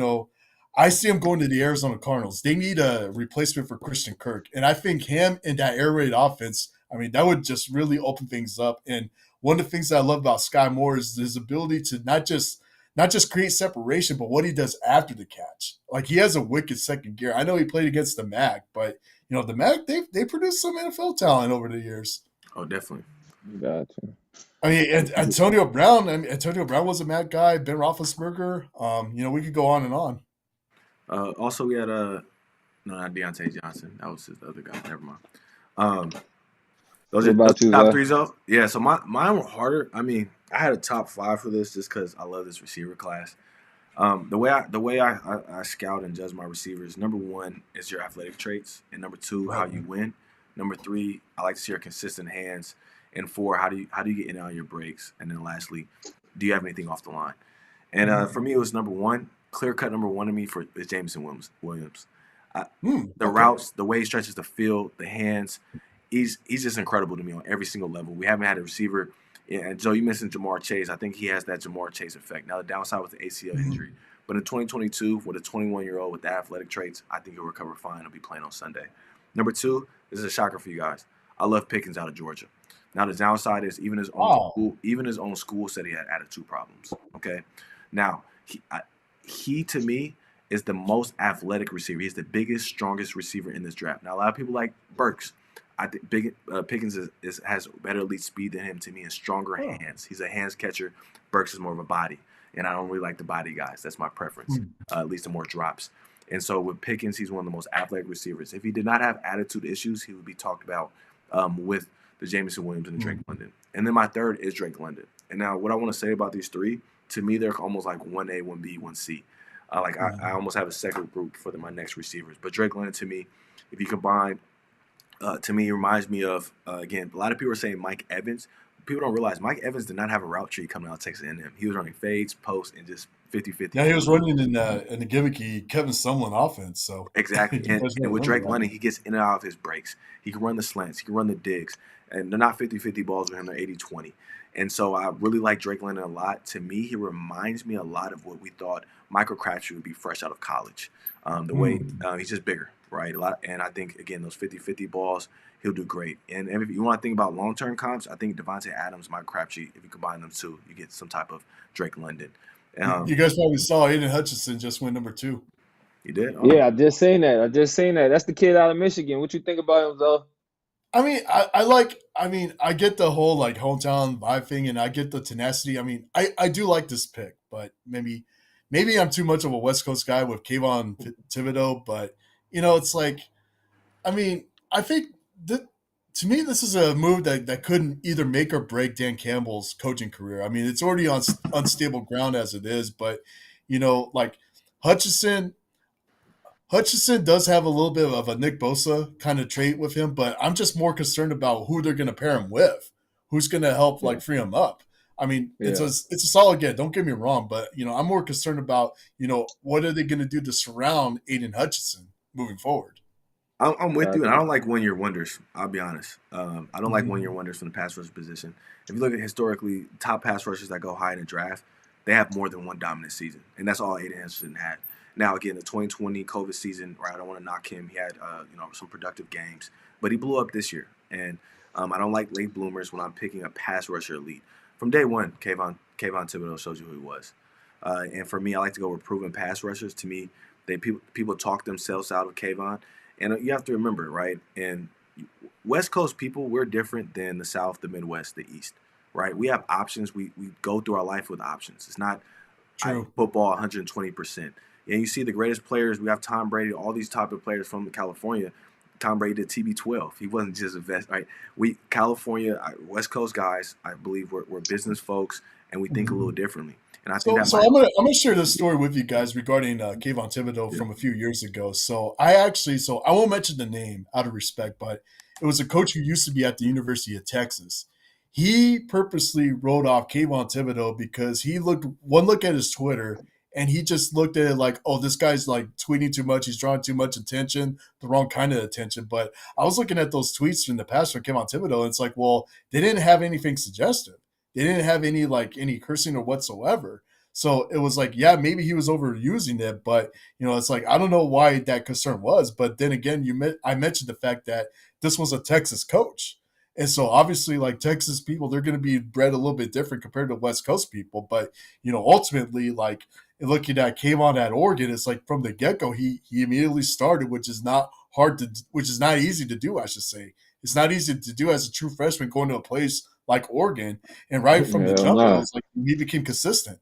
I see him going to the Arizona Cardinals. They need a replacement for Christian Kirk. And I think him in that air raid offense, that would just really open things up. And one of the things that I love about Skye Moore is his ability to not just create separation, but what he does after the catch. Like he has a wicked second gear. I know he played against the MAC, but the MAC, they produced some NFL talent over the years. Oh, definitely. Gotcha. Antonio Brown. Antonio Brown was a MAC guy. Ben Roethlisberger. We could go on and on. Also, we had no, not Deontay Johnson. That was the other guy. Never mind. Those are the top threes, though. Yeah. So mine were harder. I had a top 5 for this just because I love this receiver class. The way I scout and judge my receivers, number 1 is your athletic traits, and number 2, how you win. Number 3, I like to see your consistent hands, and 4, how do you get in and out of your breaks, and then lastly, do you have anything off the line? And for me, it was number 1, clear cut number 1 to me is Jameson Williams. The routes, the way he stretches the field, the hands, he's just incredible to me on every single level. We haven't had a receiver. Yeah, and Joe, you mentioned Jamar Chase. I think he has that Jamar Chase effect. Now, the downside with the ACL injury. But in 2022, with a 21-year-old with the athletic traits, I think he'll recover fine. He'll be playing on Sunday. Number 2, this is a shocker for you guys. I love Pickens out of Georgia. Now, the downside is even his own school said he had attitude problems. Okay? Now, he to me, is the most athletic receiver. He's the biggest, strongest receiver in this draft. Now, a lot of people like Burks. I think Pickens has better elite speed than him to me and stronger hands. He's a hands catcher. Burks is more of a body. And I don't really like the body guys. That's my preference, at least the more drops. And so with Pickens, he's one of the most athletic receivers. If he did not have attitude issues, he would be talked about with the Jameson Williams and the Drake London. And then my third is Drake London. And now what I want to say about these 3, to me, they're almost like 1A, 1B, 1C. I almost have a second group for my next receivers. But Drake London, to me, if you combine – to me, it reminds me of, again, a lot of people are saying Mike Evans. People don't realize Mike Evans did not have a route tree coming out of Texas A&M. He was running fades, posts, and just 50-50. Yeah, he was running in the gimmicky Kevin Sumlin offense. So exactly. and with Drake London, he gets in and out of his breaks. He can run the slants. He can run the digs. And they're not 50-50 balls with him. They're 80-20. And so I really like Drake London a lot. To me, he reminds me a lot of what we thought Michael Crabtree would be fresh out of college. The way he's just bigger. Right, and I think, again, those 50-50 balls, he'll do great. And if you want to think about long-term comps, I think Devontae Adams, Mike Crabtree, if you combine them two, you get some type of Drake London. You guys probably saw Aiden Hutchinson just went number 2. You did? Oh. Yeah, I just seen that. That's the kid out of Michigan. What you think about him, though? I get the whole like hometown vibe thing, and I get the tenacity. I do like this pick, but maybe I'm too much of a West Coast guy with Kayvon Thibodeau, but it's like, I think that to me, this is a move that couldn't either make or break Dan Campbell's coaching career. It's already on unstable ground as it is, but like Hutchinson does have a little bit of a Nick Bosa kind of trait with him, but I'm just more concerned about who they're going to pair him with, who's going to help like free him up. It's a solid get. Don't get me wrong, but I'm more concerned about what are they going to do to surround Aiden Hutchinson moving forward. I'm with you, and I don't like one-year wonders. I'll be honest. I don't like one-year wonders from the pass rusher position. If you look at historically, top pass rushers that go high in the draft, they have more than one dominant season, and that's all Aiden Hutchinson had. Now, again, the 2020 COVID season, right? I don't want to knock him. He had some productive games, but he blew up this year, and I don't like late bloomers when I'm picking a pass rusher elite. From day one, Kayvon Thibodeau shows you who he was, and for me, I like to go with proven pass rushers. To me, people talk themselves out of Kayvon. And you have to remember, right, and West Coast people, we're different than the South, the Midwest, the East, right? We have options. We go through our life with options. It's not football 120%. And you see the greatest players. We have Tom Brady, all these type of players from California. Tom Brady did TB12. He wasn't just a vet, right? We California, West Coast guys, I believe we're business folks, and we think a little differently. And I think So I'm gonna share this story with you guys regarding Kayvon Thibodeau from a few years ago. So I won't mention the name out of respect, but it was a coach who used to be at the University of Texas. He purposely wrote off Kayvon Thibodeau because he looked at his Twitter and he just looked at it like, oh, this guy's like tweeting too much. He's drawing too much attention, the wrong kind of attention. But I was looking at those tweets in the past from Kayvon Thibodeau, and it's like, well, they didn't have anything suggestive. They didn't have any cursing or whatsoever. So it was like, yeah, maybe he was overusing it, but it's like, I don't know why that concern was. But then again, I mentioned the fact that this was a Texas coach. And so obviously, like Texas people, they're going to be bred a little bit different compared to West Coast people. But, ultimately, like looking at Kayvon at Oregon, it's like from the get-go, he immediately started, which is not easy to do, I should say. It's not easy to do as a true freshman going to a place like Oregon. And right from the jump, it was like he became consistent.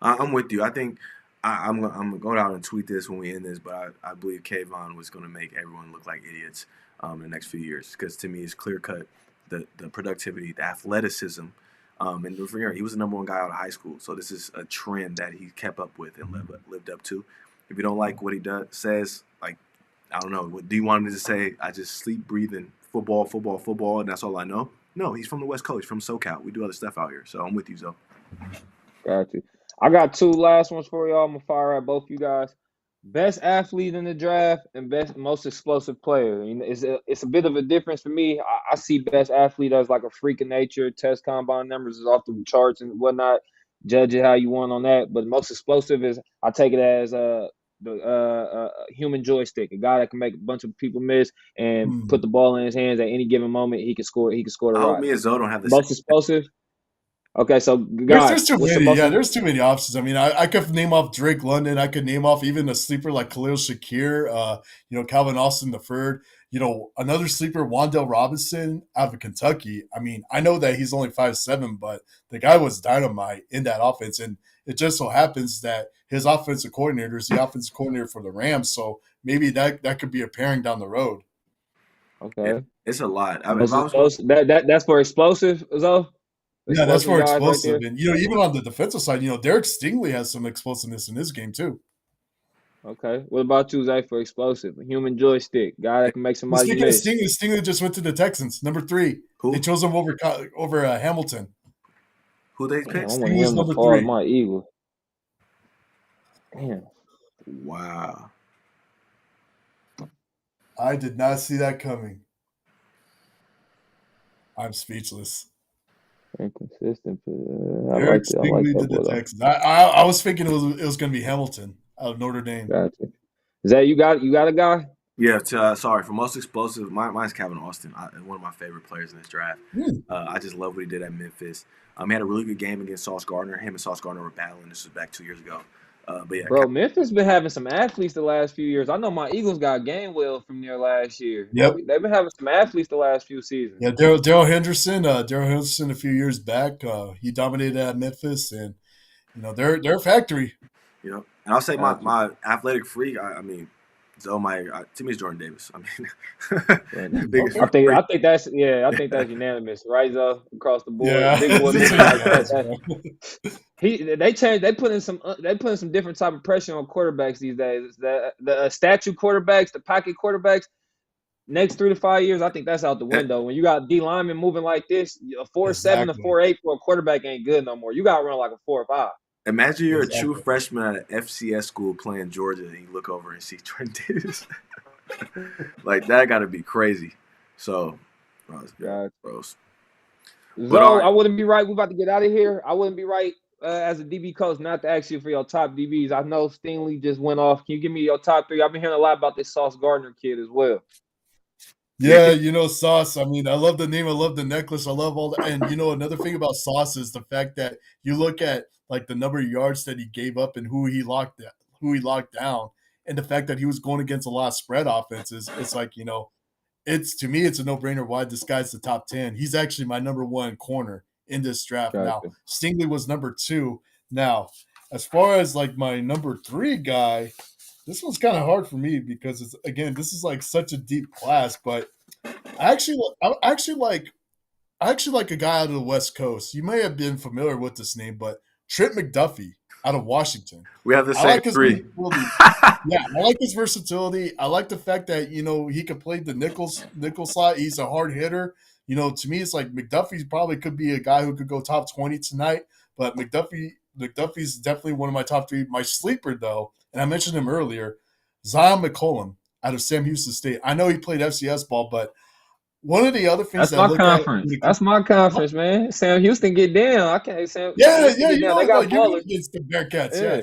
I'm with you. I think I'm going to go out and tweet this when we end this, but I believe Kayvon was going to make everyone look like idiots in the next few years, because to me it's clear-cut the productivity, the athleticism, and he was the number one guy out of high school. So this is a trend that he kept up with and lived up to. If you don't like what he says, like, I don't know, what do you want him to say? I just sleep, breathing football, and that's all I know? No, he's from the West Coast, from SoCal. We do other stuff out here. So I'm with you, Zoe. Got you. I got two last ones for y'all. I'm going to fire at both you guys. Best athlete in the draft and most explosive player. It's a bit of a difference for me. I see best athlete as like a freak of nature. Test combine numbers is off the charts and whatnot. Judge it how you want on that. But most explosive is, I take it as the human joystick, a guy that can make a bunch of people miss and put the ball in his hands at any given moment. He can score. The rock. Me and Zoe don't have the most explosive. Okay, so guys, there's too many. There's too many options. I mean, I could name off Drake London. I could name off even a sleeper like Khalil Shakir. Calvin Austin III. Another sleeper, Wan'Dale Robinson out of Kentucky. I mean, I know that he's only 5'7", but the guy was dynamite in that offense, and it just so happens that his offensive coordinator is the offensive coordinator for the Rams. So maybe that could be a pairing down the road. Okay, it's a lot. I mean, that's for explosive, though. Yeah, that's for explosive. Right, and, even on the defensive side, Derek Stingley has some explosiveness in his game, too. Okay. What about you, Zay, for explosive? A human joystick, guy that can make somebody miss. Stingley just went to the Texans, number 3. Who? They chose him over Hamilton. Who they picked? Stingley's number 3. My Eagle. Damn. Wow. I did not see that coming. I'm speechless. Inconsistent. Derek Stingley to the Texans. I was thinking it was going to be Hamilton out of Notre Dame. Gotcha. Zay, you got a guy? Yeah. Sorry, for most explosive, mine's Kayvon Austin. One of my favorite players in this draft. I just love what he did at Memphis. He had a really good game against Sauce Gardner. Him and Sauce Gardner were battling. This was back 2 years ago. But yeah, bro, Memphis been having some athletes the last few years. I know my Eagles got Gainwell from there last year. Yep, they've been having some athletes the last few seasons. Yeah, Darrell Henderson a few years back, he dominated at Memphis, and they're a factory. And I'll say my athletic freak. I mean, to me, it's Jordan Davis. I mean, I think that's unanimous, right, Zoe? Across the board. Yeah. Big boy, they put in some different type of pressure on quarterbacks these days. The statue quarterbacks, the pocket quarterbacks. Next 3 to 5 years, I think that's out the window. When you got D linemen moving like this, a 4.7 to 4.8 for a quarterback ain't good no more. You got to run like a 4 or 5. Imagine you're a true freshman at an FCS school playing Georgia, and you look over and see Trent Davis. Like, that got to be crazy. So, gross. So, I wouldn't be right. We're about to get out of here. I wouldn't be right as a DB coach not to ask you for your top DBs. I know Stingley just went off. Can you give me your top 3? I've been hearing a lot about this Sauce Gardner kid as well. Yeah, Sauce. I mean, I love the name. I love the necklace. I love all that. And, another thing about Sauce is the fact that you look at, like, the number of yards that he gave up and who he locked down, and the fact that he was going against a lot of spread offenses. It's like, to me, it's a no-brainer why this guy's the top 10. He's actually my number 1 corner in this draft. Gotcha. Now, Stingley was number 2. Now, as far as, like, my number 3 guy, This one's kind of hard for me because this is like such a deep class. But I actually like a guy out of the West Coast. You may have been familiar with this name, but Trent McDuffie out of Washington. We have the I same like his three. versatility. Yeah, I like his versatility. I like the fact that he can play the nickel slot. He's a hard hitter. To me, it's like McDuffie probably could be a guy who could go top 20 tonight. But McDuffie's definitely one of my top three. My sleeper though, and I mentioned him earlier, Zion McCollum out of Sam Houston State. I know he played FCS ball, but one of the other things That's my conference. That's my conference, man. Sam Houston get down. I can't. Yeah. They got ballers Against the Bearcats. Yeah.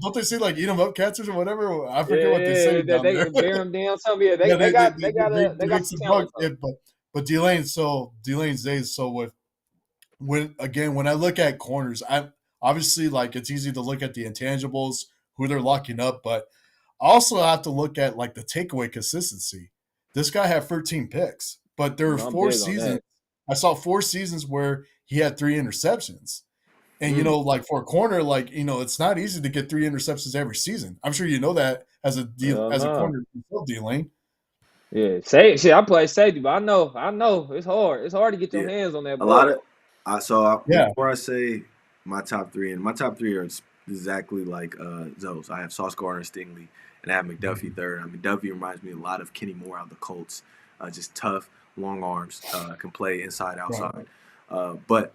Don't they say like eat them up cats or whatever? I forget what they say. They bear them down. Something. Yeah, they got some talent. But Delane Zays. So when I look at corners, I obviously like it's easy to look at the intangibles, who they're locking up, but I also have to look at like the takeaway consistency. This guy had 13 picks. But there were 4 seasons. I saw 4 seasons where he had 3 interceptions. And, like for a corner, like, it's not easy to get 3 interceptions every season. I'm sure you know that as a corner, D-Lane. Yeah. I play safety, but I know. It's hard. It's hard to get your hands on that ball. Before I say my top 3, and my top 3 are exactly like Zoe's. I have Sauce Gardner, Stingley, and I have McDuffie third. McDuffie reminds me a lot of Kenny Moore out of the Colts. Just tough, long arms, can play inside, outside. But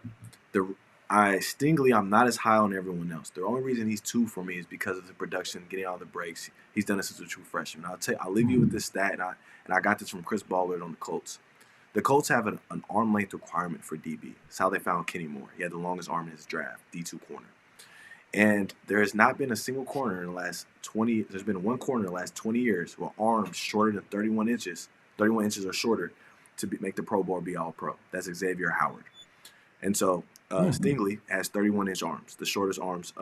Stingley, I'm not as high on everyone else. The only reason he's 2 for me is because of the production, getting all the breaks. He's done this as a true freshman. I'll leave you with this stat, and I got this from Chris Ballard on the Colts. The Colts have an arm length requirement for DB. It's how they found Kenny Moore. He had the longest arm in his draft, D2 corner. And there has not been a single corner in the last 20. There's been one corner in the last 20 years with arms shorter than 31 inches or shorter to make the Pro Bowl, be all pro. That's Xavier Howard. And so Stingley has 31-inch arms, the shortest arms.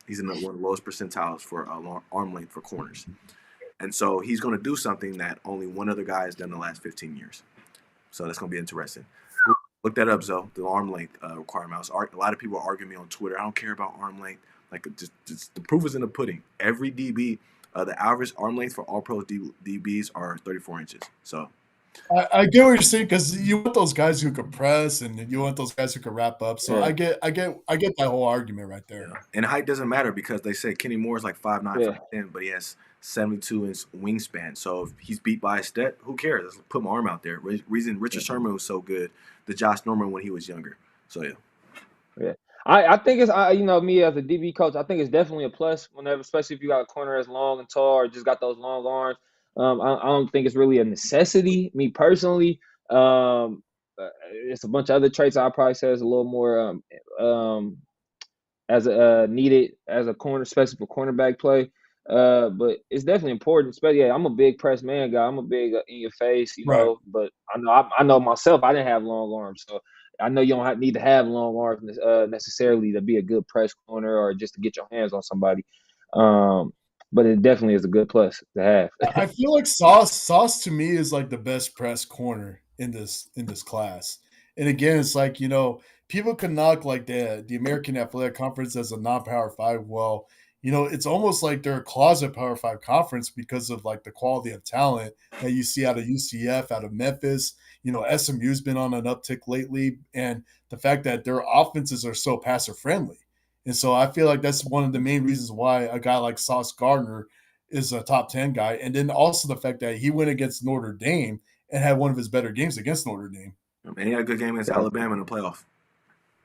He's in one of the lowest percentiles for arm length for corners. And so he's going to do something that only one other guy has done in the last 15 years. So that's going to be interesting. Look that up, Zoe, the arm length requirement. A lot of people are arguing me on Twitter. I don't care about arm length. Like, just the proof is in the pudding. Every DB, the average arm length for all pro DBs are 34 inches. So I get what you're saying, because you want those guys who can press and you want those guys who can wrap up. So I get that whole argument right there. Yeah. And height doesn't matter, because they say Kenny Moore is like 5'9", 5'10", but he has 72-inch wingspan. So if he's beat by a step, who cares? Let's put my arm out there. Reason Richard Sherman was so good, the Josh Norman when he was younger. So yeah. I think it's me as a DB coach, I think it's definitely a plus whenever, especially if you got a corner as long and tall or just got those long arms. I don't think it's really a necessity, me personally. It's a bunch of other traits I'll probably say is a little more as needed as a corner, especially for cornerback play. But it's definitely important. Especially, I'm a big press man guy. I'm a big in your face, know. But I know myself. I didn't have long arms, so I know you don't need to have long arms necessarily to be a good press corner or just to get your hands on somebody. But it definitely is a good plus to have. I feel like Sauce to me is like the best press corner in this class. And again, it's like, people can knock like the American Athletic Conference as a non-Power 5. Well, it's almost like they're a closet Power 5 conference because of like the quality of talent that you see out of UCF, out of Memphis. SMU's been on an uptick lately, and the fact that their offenses are so passer friendly. And so I feel like that's one of the main reasons why a guy like Sauce Gardner is a top 10 guy. And then also the fact that he went against Notre Dame and had one of his better games against Notre Dame. And he had a good game against Alabama in the playoff.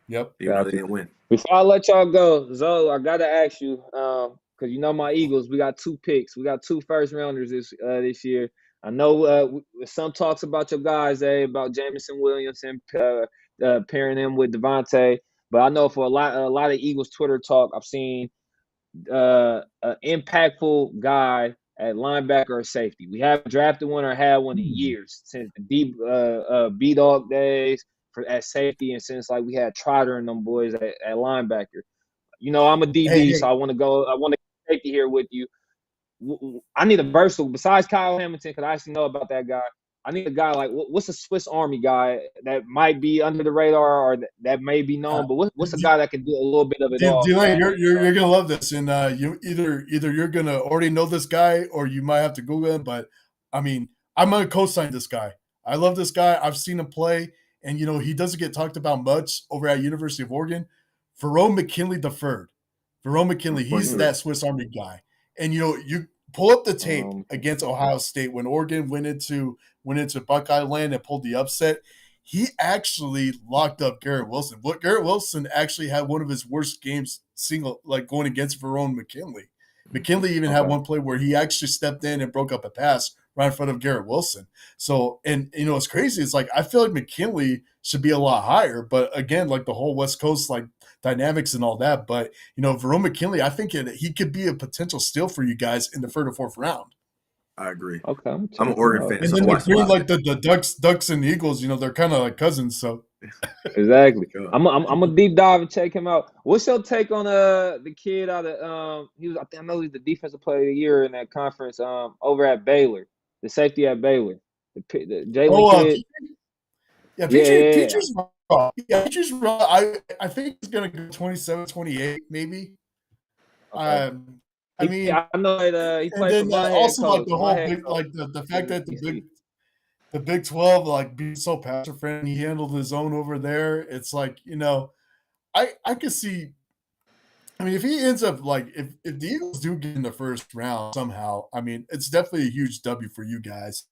Yep. Even though they didn't win. Before I let y'all go, Zoe, I got to ask you, because my Eagles, we got 2 picks. We got 2 first-rounders this year. I know some talks about your guys, about Jamison Williamson, pairing him with Devontae. But I know for a lot of Eagles Twitter talk, I've seen an impactful guy at linebacker or safety. We haven't drafted one or had one in years, since the B-Dog days at safety, and since like we had Trotter and them boys at linebacker. I'm a DB, so I want to go safety here with you. I need a versatile besides Kyle Hamilton, because I actually know about that guy. I need a guy like what's a Swiss Army guy that might be under the radar or that may be known, but what's a guy that can do a little bit of it all? Delane, you're gonna love this, and you either you're gonna already know this guy or you might have to Google him. But I mean, I'm gonna co-sign this guy. I love this guy. I've seen him play, and he doesn't get talked about much over at University of Oregon. Verone McKinley III. Verone McKinley, he's that Swiss Army guy. And you pull up the tape against Ohio State when Oregon went into Buckeye land and pulled the upset. He actually locked up Garrett Wilson. Garrett Wilson actually had one of his worst games going against Verone McKinley. McKinley even had one play where he actually stepped in and broke up a pass right in front of Garrett Wilson. So, and it's crazy. It's like I feel like McKinley should be a lot higher, but again, like the whole West Coast dynamics and all that. But Verone McKinley, I think he could be a potential steal for you guys in the third or fourth round. I agree. Okay, I'm an Oregon fan. And then the Ducks and Eagles, they're kind of like cousins. So exactly. I'm a deep dive and check him out. What's your take on the kid out of I know he's the defensive player of the year in that conference over at Baylor, the safety at Baylor, the Jalen kid. Yeah, Peaches raw. Yeah, Peaches raw. I think he's gonna go 27, 28, maybe. Okay. I know that he played for my also head like the whole big, like the fact that the Big 12 like being so passer friendly, he handled his own over there. It's like I could see. I mean, if he ends up if the Eagles do get in the first round somehow, I mean, it's definitely a huge W for you guys.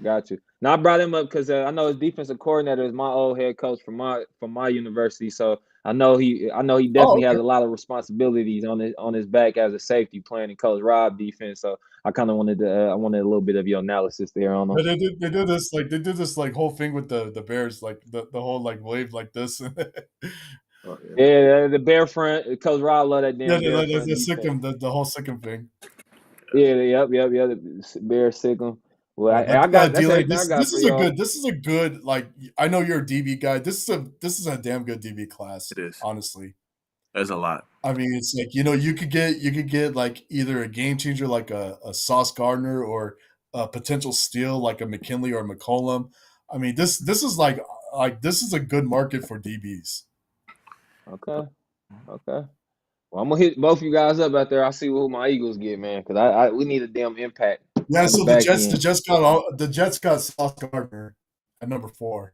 Got you. Now I brought him up because I know his defensive coordinator is my old head coach from my university, so I know he definitely has a lot of responsibilities on his back as a safety playing in Coach Rob defense. So I kind of wanted a little bit of your analysis there on him. But they do this whole thing with the Bears, like the whole wave like this. Yeah, the bear front. Coach Rob love that damn. Yeah, the Sikkim, the whole Sikkim thing. Yeah, the bear Sikkim. Well, I got this is a good I know you're a DB guy. This is a damn good DB class. It is, honestly. There's a lot. I mean, it's like you could get like either a game changer like a Sauce Gardner or a potential steal like a McKinley or a McCollum. I mean, this is like this is a good market for DBs. Okay. Well, I'm gonna hit both you guys up out there. I'll see who my Eagles get, man, because we need a damn impact. Yeah, so the Jets got Sauce Gardner at number 4.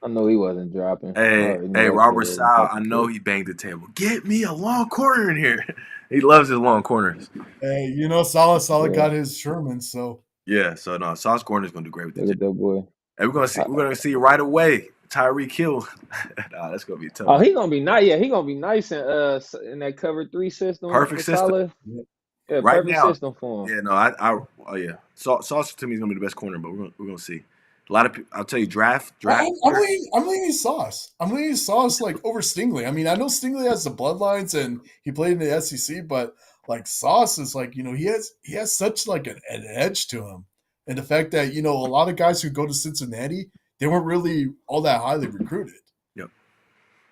I know he wasn't dropping. Hey, Robert Sile, I know he banged the table. Get me a long corner in here. He loves his long corners. Hey, Saleh got his Sherman, so yeah. So no, Sauce Gardner's gonna do great with the Jets. That boy. Hey, we're gonna see right away. Tyreek Hill. That's gonna be tough. Oh, he's gonna be nice. Yeah, he's gonna be nice in that cover 3 system. Perfect system. Yeah, right perfect now, system for him. Yeah, no, Sauce to me is gonna be the best corner, but we're gonna see. A lot of people, I'll tell you, draft. I'm leaning Sauce. I'm leaning Sauce over Stingley. I mean, I know Stingley has the bloodlines and he played in the SEC, but Sauce is he has such an edge to him, and the fact that a lot of guys who go to Cincinnati, they weren't really all that highly recruited. Yep,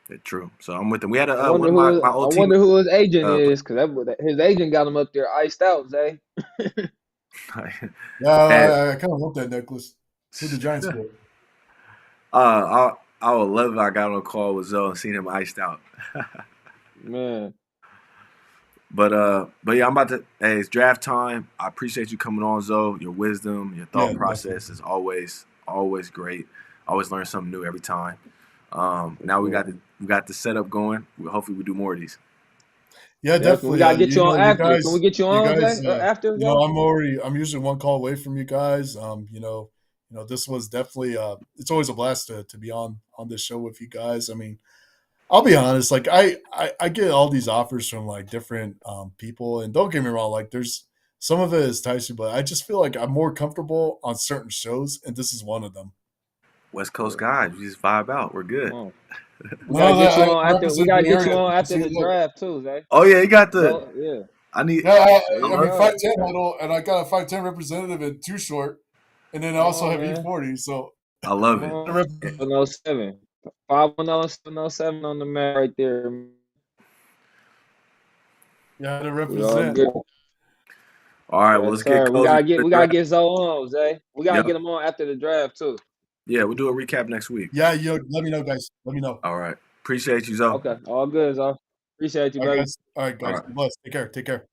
that's true. So I'm with them. We had I wonder who his agent is, because his agent got him up there iced out, Zay. Yeah, I kind of want that necklace. Who the Giants get? I would love if I got on a call with Zoe and seen him iced out. Man. But yeah, I'm about to. Hey, it's draft time. I appreciate you coming on, Zoe. Your wisdom, your thought process is always great. Always learn something new every time. Now we got the setup going. Hopefully, we do more of these. Yeah, definitely. We gotta get you on after. Can we get you on after? I'm usually one call away from you guys. This was definitely it's always a blast to be on this show with you guys. I mean, I'll be honest, I get all these offers from different people, and don't get me wrong, there's some of it is enticing, but I just feel like I'm more comfortable on certain shows, and this is one of them. West Coast guys, we just vibe out. We're good. We gotta get you on after the draft too, Zay. Oh yeah, you got the. I need. I mean, 5'10" huddle, and I got a 5'10" representative and too short, and then I also have E40. So I love it. 707, 510-707 on the mat right there. Yeah, to represent. All right, well, Yes, let's get sir. We cozy gotta for get the we gotta draft. get Zoe on, Zay. We gotta Yep. get him on after the draft too. Yeah, we'll do a recap next week. Yeah, let me know, guys. Let me know. All right. Appreciate you, Zoe. Okay, all good, Zoe. Appreciate you, All right, baby. guys. All right, guys. All right. Be blessed. Take care. Take care.